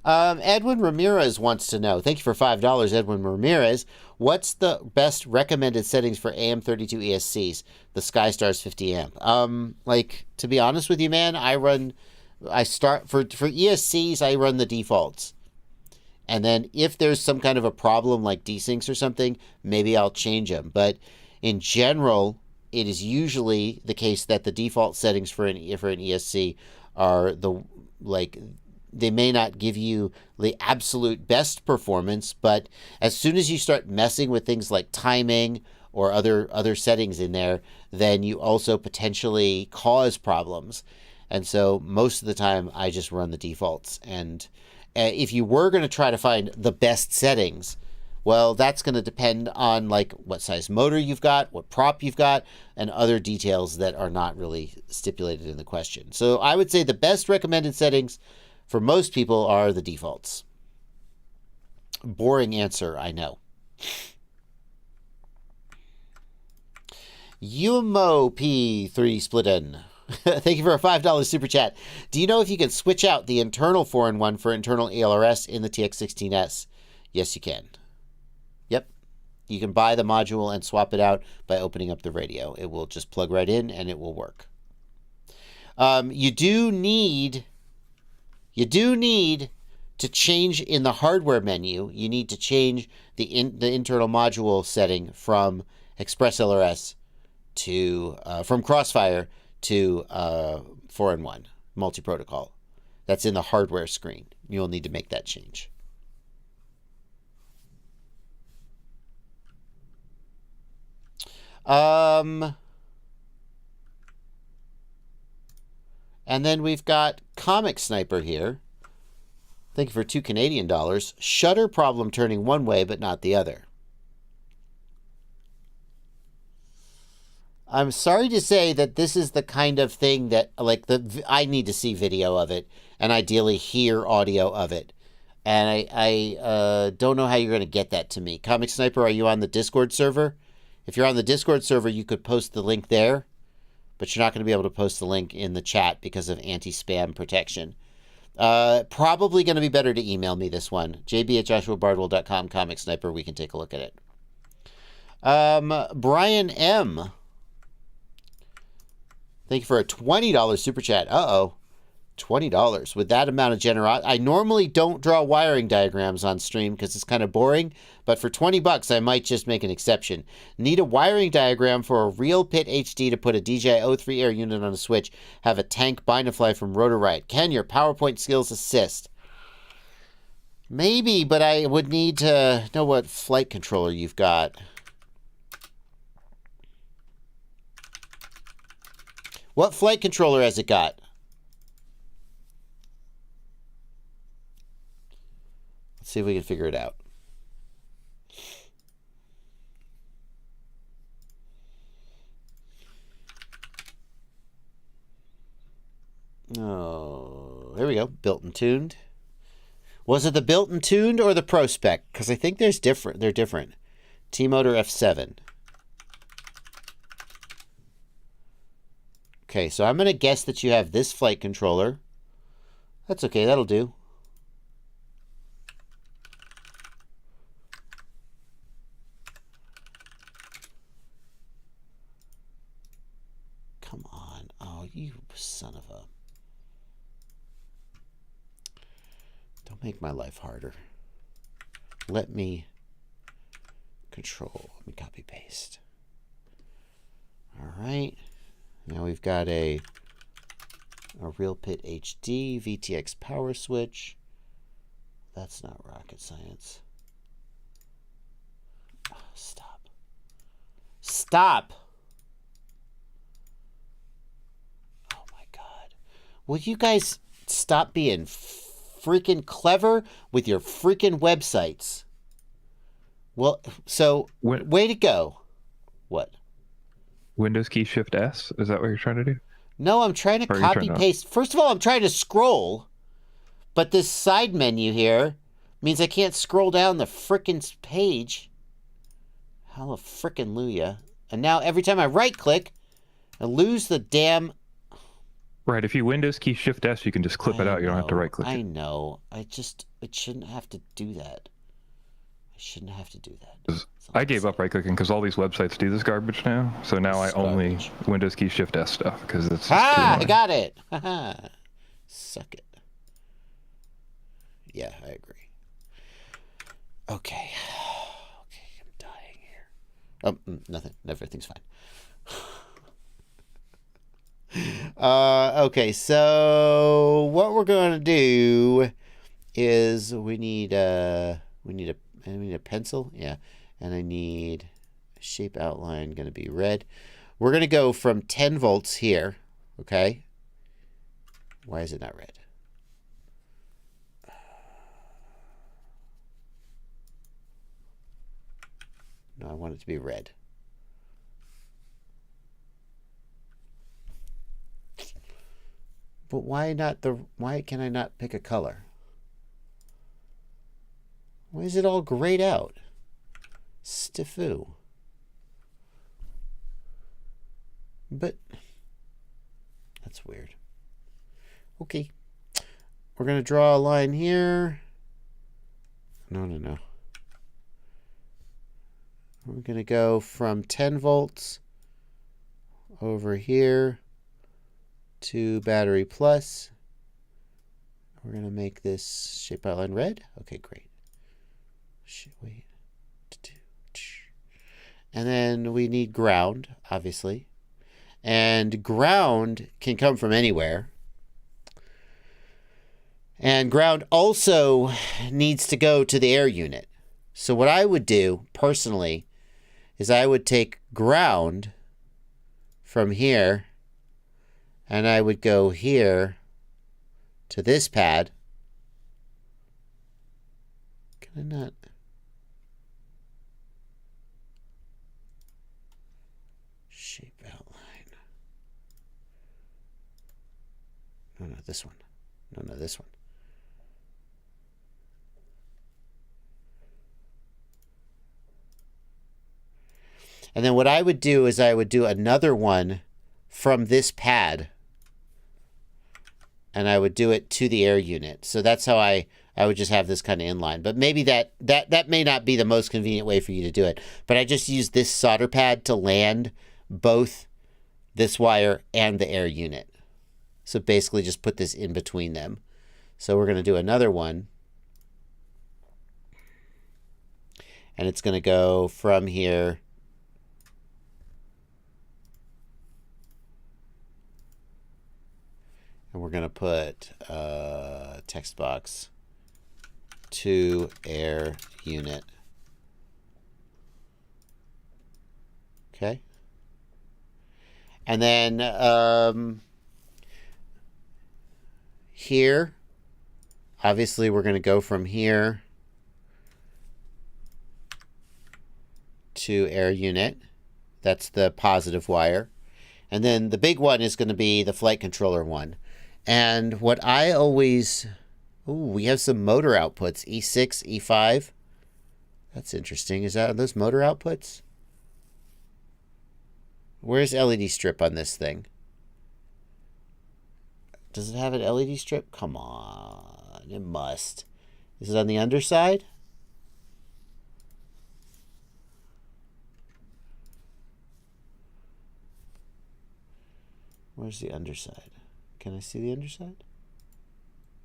Edwin Ramirez wants to know, thank you for $5, Edwin Ramirez. What's the best recommended settings for AM32 ESCs, the SkyStars 50 amp? To be honest with you, man, I start for ESCs, I run the defaults. And then if there's some kind of a problem like desyncs or something, maybe I'll change them. But in general, it is usually the case that the default settings for an ESC are they may not give you the absolute best performance, but as soon as you start messing with things like timing or other settings in there, then you also potentially cause problems. And so most of the time I just run the defaults. And if you were going to try to find the best settings, well, that's going to depend on what size motor you've got, what prop you've got, and other details that are not really stipulated in the question. So I would say the best recommended settings for most people are the defaults. Boring answer, I know. Yumo P3 Splitten. Thank you for a $5 super chat. Do you know if you can switch out the internal 4-in-1 for internal ALRS in the TX16S? Yes, you can. Yep. You can buy the module and swap it out by opening up the radio. It will just plug right in and it will work. You do need to change in the hardware menu. You need to change the internal module setting from Express LRS to from Crossfire to 4-in-1 multi-protocol. That's in the hardware screen. You'll need to make that change. And then we've got Comic Sniper here. Thank you for $2 Canadian. Shutter problem turning one way but not the other. I'm sorry to say that this is the kind of thing that I need to see video of it and ideally hear audio of it. And I don't know how you're going to get that to me. Comic Sniper, are you on the Discord server? If you're on the Discord server, you could post the link there, but you're not going to be able to post the link in the chat because of anti-spam protection. Probably going to be better to email me this one. jb@joshuabardwell.com, Comic Sniper. We can take a look at it. Brian M. Thank you for a $20 super chat. Uh-oh. $20. With that amount of generosity. I normally don't draw wiring diagrams on stream because it's kind of boring, but for $20 I might just make an exception. Need a wiring diagram for a real pit HD to put a DJI O3 Air unit on a switch. Have a tank bind-and-fly from Rotorite. Can your PowerPoint skills assist? Maybe, but I would need to know what flight controller you've got. What flight controller has it got? Let's see if we can figure it out. Oh, there we go. Built and tuned. Was it the built and tuned or the Pro Spec? Because I think they're different. T-Motor F7. Okay, so I'm going to guess that you have this flight controller. That's okay, that'll do. Come on. Oh, you son of a... Don't make my life harder. Let me copy paste. All right. Now we've got a Real Pit HD VTX power switch. That's not rocket science. Oh, stop. Stop! Oh my God. Will you guys stop being freaking clever with your freaking websites? Well, so, way to go. What? Windows key Shift S? Is that what you're trying to do? No, I'm trying to copy paste. First of all, I'm trying to scroll, But this side menu here means I can't scroll down the frickin' page. Hella frickin' Luya. And now every time I right click, I lose the damn... Right, if you Windows key Shift S, you can just clip it out. You don't have to right click I it. know. It shouldn't have to do that. I shouldn't have to do that. I gave up right clicking because all these websites do this garbage now. So now I only Windows key Shift S stuff because it's just too I annoying. got it. Suck it. Yeah, I agree. Okay. Okay, I'm dying here. Oh, nothing. Everything's fine. Okay, so what we're going to do is we need a pencil, yeah, and I need a shape outline going to be red. We're going to go from 10 volts here, okay? Why is it not red? No, I want it to be red. But why can I not pick a color? Why is it all grayed out? Stiffu. But that's weird. Okay. We're going to draw a line here. No. We're going to go from 10 volts over here to battery plus. We're going to make this shape outline red. Okay, great. Wait. And then we need ground, obviously. And ground can come from anywhere. And ground also needs to go to the air unit. So what I would do, personally, is I would take ground from here, and I would go here to this pad. Can I not? Shape outline. No, this one. No, this one. And then what I would do is I would do another one from this pad, and I would do it to the air unit. So that's how I would just have this kind of inline. But maybe that may not be the most convenient way for you to do it. But I just use this solder pad to land both this wire and the air unit. So basically just put this in between them. So we're going to do another one. And it's going to go from here and we're going to put text box to air unit. Okay. And then here, obviously we're going to go from here to air unit. That's the positive wire. And then the big one is going to be the flight controller one. And what I always... Ooh, we have some motor outputs. E6, E5. That's interesting. Are those motor outputs? Where's LED strip on this thing? Does it have an LED strip? Come on. It must. Is it on the underside? Where's the underside? Can I see the underside?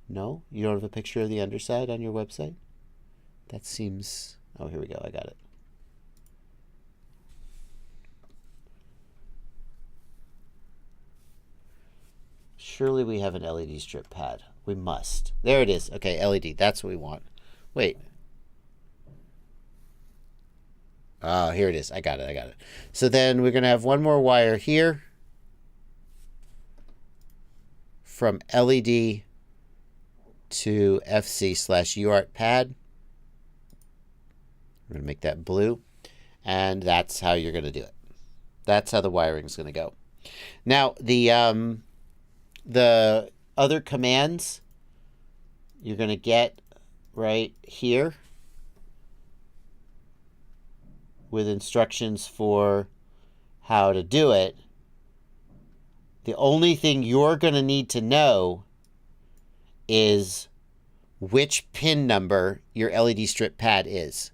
No? You don't have a picture of the underside on your website? That seems... Oh, here we go. I got it. Surely we have an LED strip pad. We must. There it is. Okay, LED. That's what we want. Wait. Oh, here it is. I got it. So then we're going to have one more wire here from LED to FC/UART pad. We're going to make that blue. And that's how you're going to do it. That's how the wiring is going to go. Now, the other commands you're going to get right here with instructions for how to do it. The only thing you're going to need to know is which pin number your LED strip pad is.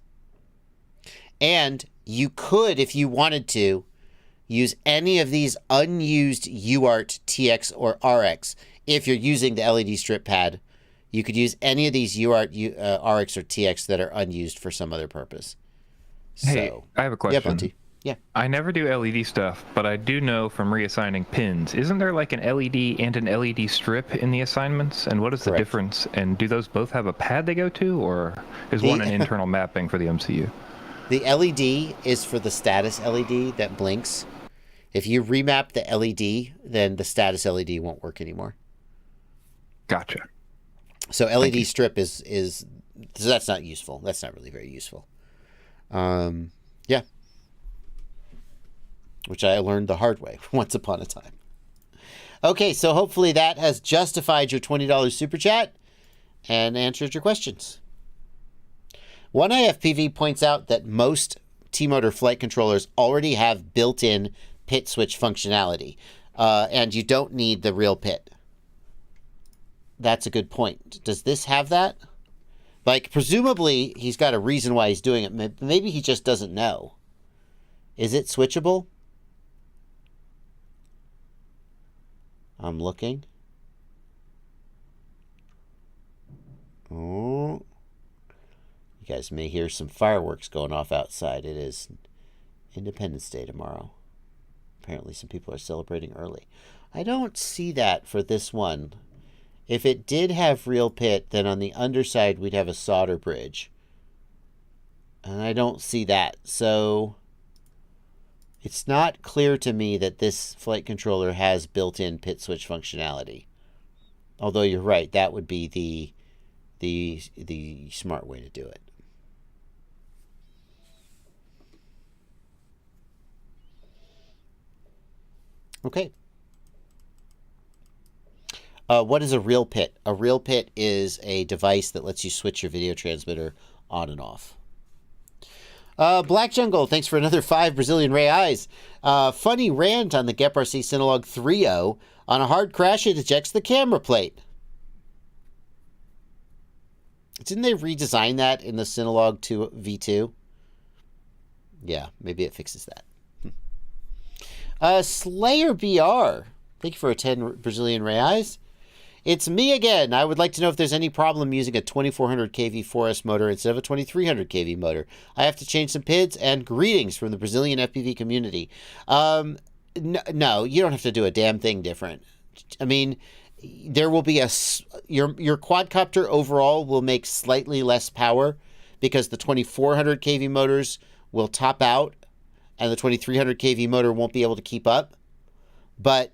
And you could, if you wanted to, use any of these unused UART, TX, or RX. If you're using the LED strip pad, you could use any of these UART, RX, or TX that are unused for some other purpose. Hey, So, I have a question. Yeah, Bunty. Yeah. I never do LED stuff, but I do know from reassigning pins. Isn't there like an LED and an LED strip in the assignments? And what is the Correct. difference? And do those both have a pad they go to, or is one an internal mapping for the MCU? The LED is for the status LED that blinks. If you remap the LED, then the status LED won't work anymore. Gotcha. So LED strip is so that's not useful. That's not really very useful. Yeah. Which I learned the hard way once upon a time. Okay, so hopefully that has justified your $20 super chat and answered your questions. One IFPV points out that most T-Motor flight controllers already have built-in pit switch functionality, and you don't need the real pit. That's a good point. Does this have that? Like, presumably, he's got a reason why he's doing it. Maybe he just doesn't know. Is it switchable? I'm looking. Oh. You guys may hear some fireworks going off outside. It is Independence Day tomorrow. Apparently some people are celebrating early. I don't see that for this one. If it did have real pit, then on the underside we'd have a solder bridge. And I don't see that. So it's not clear to me that this flight controller has built-in pit switch functionality. Although you're right, that would be the smart way to do it. Okay. What is a real pit? A real pit is a device that lets you switch your video transmitter on and off. Black Jungle, thanks for another 5 Brazilian reais. Funny rant on the GEP-RC Synologue 3.0. On a hard crash, it ejects the camera plate. Didn't they redesign that in the Synologue V2? Yeah, maybe it fixes that. Slayer BR, thank you for a 10 Brazilian reais. It's me again. I would like to know if there's any problem using a 2400 kV 4S motor instead of a 2300 kV motor. I have to change some PIDs, and greetings from the Brazilian FPV community. No, you don't have to do a damn thing different. I mean, there will be your quadcopter overall will make slightly less power because the 2400 kV motors will top out and the 2300 kV motor won't be able to keep up. But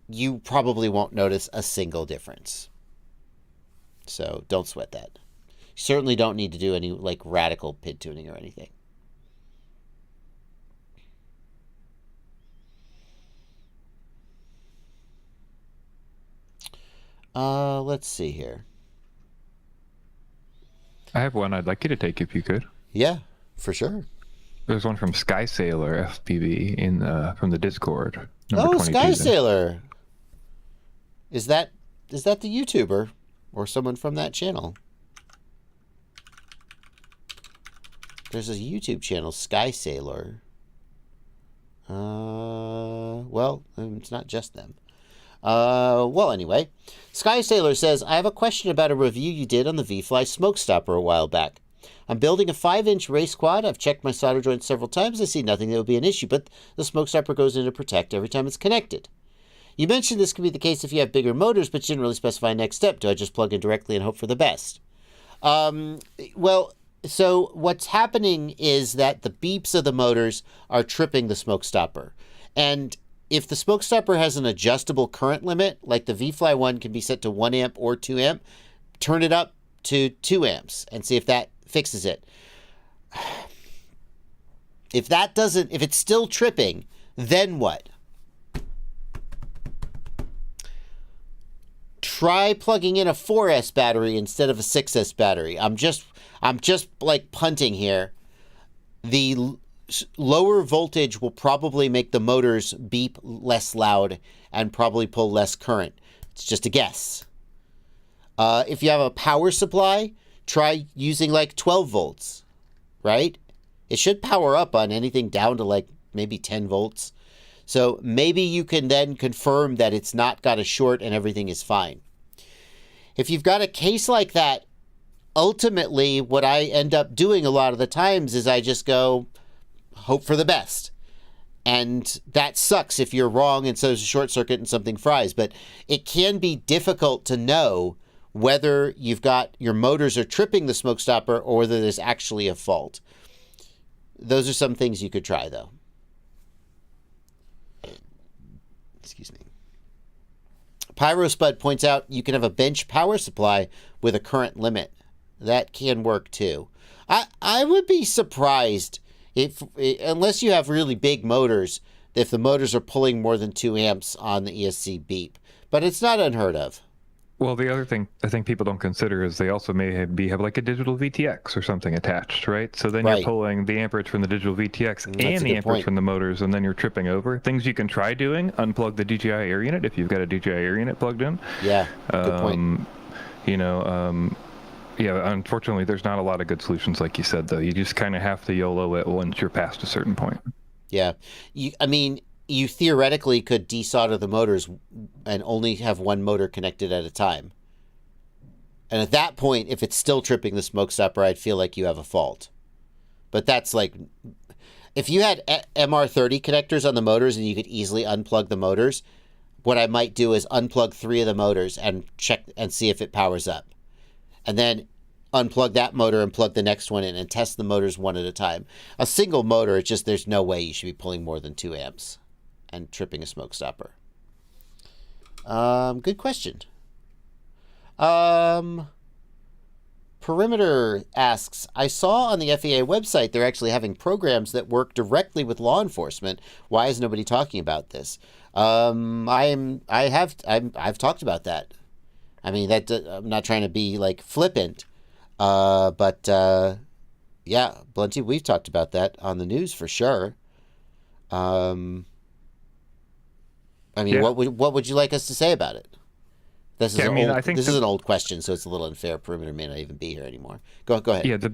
you probably won't notice a single difference. So don't sweat that. You certainly don't need to do any like radical PID tuning or anything. Let's see here. I have one I'd like you to take if you could. Yeah, for sure. There's one from Sky Sailor FPV from the Discord. Oh, Sky Sailor. Is that the YouTuber or someone from that channel? There's a YouTube channel, Sky Sailor. Well, it's not just them. Well, anyway, Sky Sailor says, I have a question about a review you did on the V-Fly smoke stopper a while back. I'm building a 5-inch race quad. I've checked my solder joints several times. I see nothing that would be an issue, but the smoke stopper goes in to protect every time it's connected. You mentioned this could be the case if you have bigger motors, but you didn't really specify next step. Do I just plug in directly and hope for the best? Well, so what's happening is that the beeps of the motors are tripping the smoke stopper. And if the smoke stopper has an adjustable current limit, like the V-Fly one can be set to 1 amp or 2 amp, turn it up to 2 amps and see if that fixes it. If it's still tripping, then what? try plugging in a 4S battery instead of a 6S battery. I'm just like punting here. The lower voltage will probably make the motors beep less loud and probably pull less current. It's just a guess. If you have a power supply, try using like 12 volts, right? It should power up on anything down to like maybe 10 volts. So maybe you can then confirm that it's not got a short and everything is fine. If you've got a case like that, ultimately what I end up doing a lot of the times is I just go, hope for the best. And that sucks if you're wrong and so there's a short circuit and something fries. But it can be difficult to know whether you've got your motors are tripping the smoke stopper or whether there's actually a fault. Those are some things you could try, though. Excuse me. Pyrospud points out you can have a bench power supply with a current limit. That can work, too. I would be surprised if, unless you have really big motors, if the motors are pulling more than 2 amps on the ESC beep. But it's not unheard of. Well, the other thing I think people don't consider is they also may have like a digital VTX or something attached, right? So then you're pulling the amperage from the digital VTX and the amperage from the motors, and then you're tripping over. Things you can try doing: unplug the DJI Air unit if you've got a DJI Air unit plugged in. Yeah, good point. Yeah, unfortunately, there's not a lot of good solutions, like you said, though. You just kind of have to YOLO it once you're past a certain point. Yeah, you theoretically could desolder the motors and only have one motor connected at a time. And at that point, if it's still tripping the smoke stopper, I'd feel like you have a fault. But that's like, if you had MR30 connectors on the motors and you could easily unplug the motors, what I might do is unplug 3 of the motors and check and see if it powers up. And then unplug that motor and plug the next one in and test the motors one at a time. A single motor, it's just there's no way you should be pulling more than 2 amps and tripping a smoke stopper. Good question. Perimeter asks, I saw on the FAA website they're actually having programs that work directly with law enforcement. Why is nobody talking about this? I've talked about that. I mean, I'm not trying to be like flippant, but yeah, Blunty, we've talked about that on the news for sure. What would you like us to say about it? This is this is an old question, so it's a little unfair. Perimeter may not even be here anymore. Go ahead. Yeah, the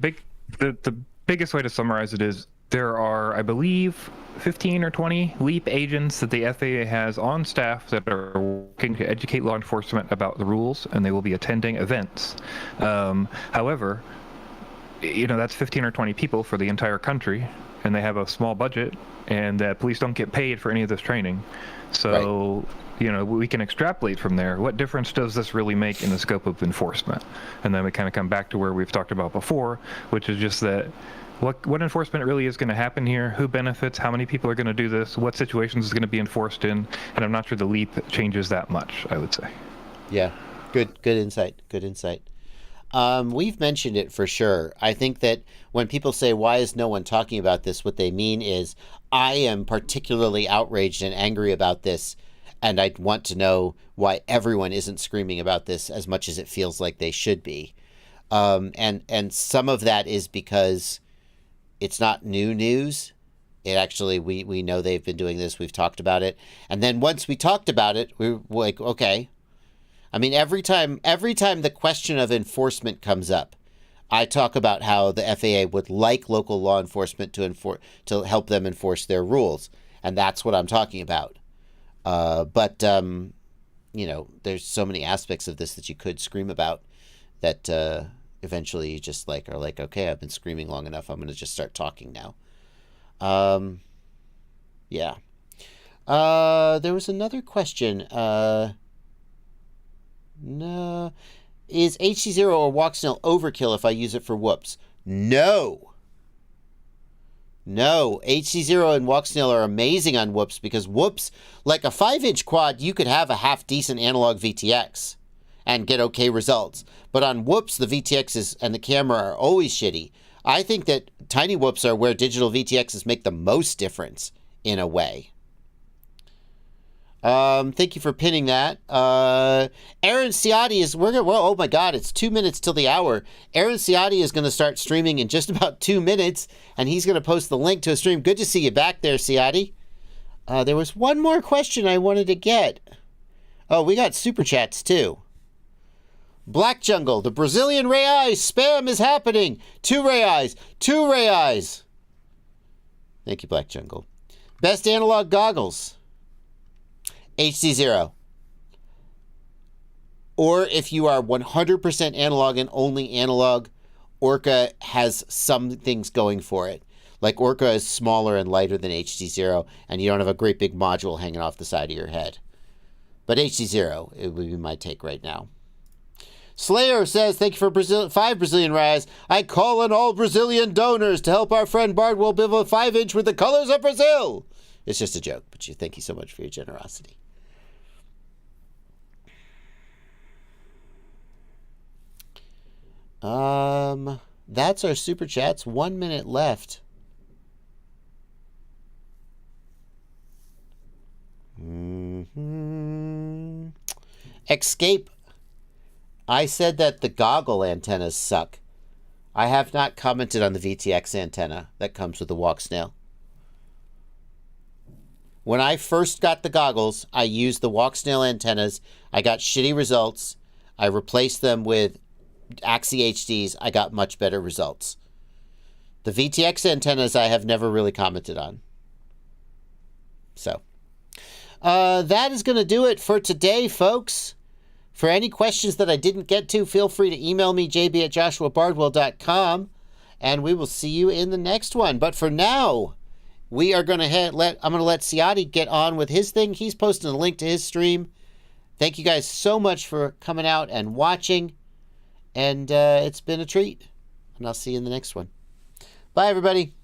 biggest way to summarize it is there are, I believe, 15 or 20 LEAP agents that the FAA has on staff that are working to educate law enforcement about the rules, and they will be attending events. However, that's 15 or 20 people for the entire country, and they have a small budget, and that police don't get paid for any of this training. So, we can extrapolate from there. What difference does this really make in the scope of enforcement? And then we kind of come back to where we've talked about before, which is just that what enforcement really is going to happen here, who benefits, how many people are going to do this, what situations is going to be enforced in, and I'm not sure the LEAP changes that much, I would say. Yeah, good insight. We've mentioned it for sure. I think that when people say, why is no one talking about this, what they mean is, I am particularly outraged and angry about this, and I want to know why everyone isn't screaming about this as much as it feels like they should be. And some of that is because it's not new news. It actually, we know they've been doing this. We've talked about it. And then once we talked about it, we were like, okay. I mean, every time the question of enforcement comes up, I talk about how the FAA would like local law enforcement to help them enforce their rules. And that's what I'm talking about. But there's so many aspects of this that you could scream about that eventually you just are like, okay, I've been screaming long enough. I'm going to just start talking now. Yeah. There was another question. No. Is HC0 or Walksnail overkill if I use it for whoops? No. HC0 and Walksnail are amazing on whoops because whoops, like a 5-inch quad, you could have a half decent analog VTX and get okay results. But on whoops, the VTXs and the camera are always shitty. I think that tiny whoops are where digital VTXs make the most difference in a way. Thank you for pinning that. Aaron Ciotti is, oh my God, it's 2 minutes till the hour. Aaron Ciotti is going to start streaming in just about 2 minutes, and he's going to post the link to a stream. Good to see you back there, Ciotti. There was one more question I wanted to get. Oh, we got super chats too. Black Jungle, the Brazilian reais spam is happening. 2 reais, 2 reais. Thank you, Black Jungle. Best analog goggles. HD0. Or if you are 100% analog and only analog, Orca has some things going for it. Like Orca is smaller and lighter than HD0, and you don't have a great big module hanging off the side of your head. But HD0, it would be my take right now. Slayer says, thank you for 5 Brazilian reais. I call on all Brazilian donors to help our friend Bardwell build a 5-inch with the colors of Brazil. It's just a joke, but thank you so much for your generosity. That's our super chats. 1 minute left. Escape. I said that the goggle antennas suck. I have not commented on the VTX antenna that comes with the Walksnail. When I first got the goggles, I used the Walksnail antennas. I got shitty results. I replaced them with Axie HDs. I got much better results. The VTX antennas I have never really commented on. So, that is going to do it for today, folks. For any questions that I didn't get to, feel free to email me, jb@joshuabardwell.com, and we will see you in the next one. But for now, we are going to I'm going to let Ciotti get on with his thing. He's posting a link to his stream. Thank you guys so much for coming out and watching, and it's been a treat. And I'll see you in the next one. Bye, everybody.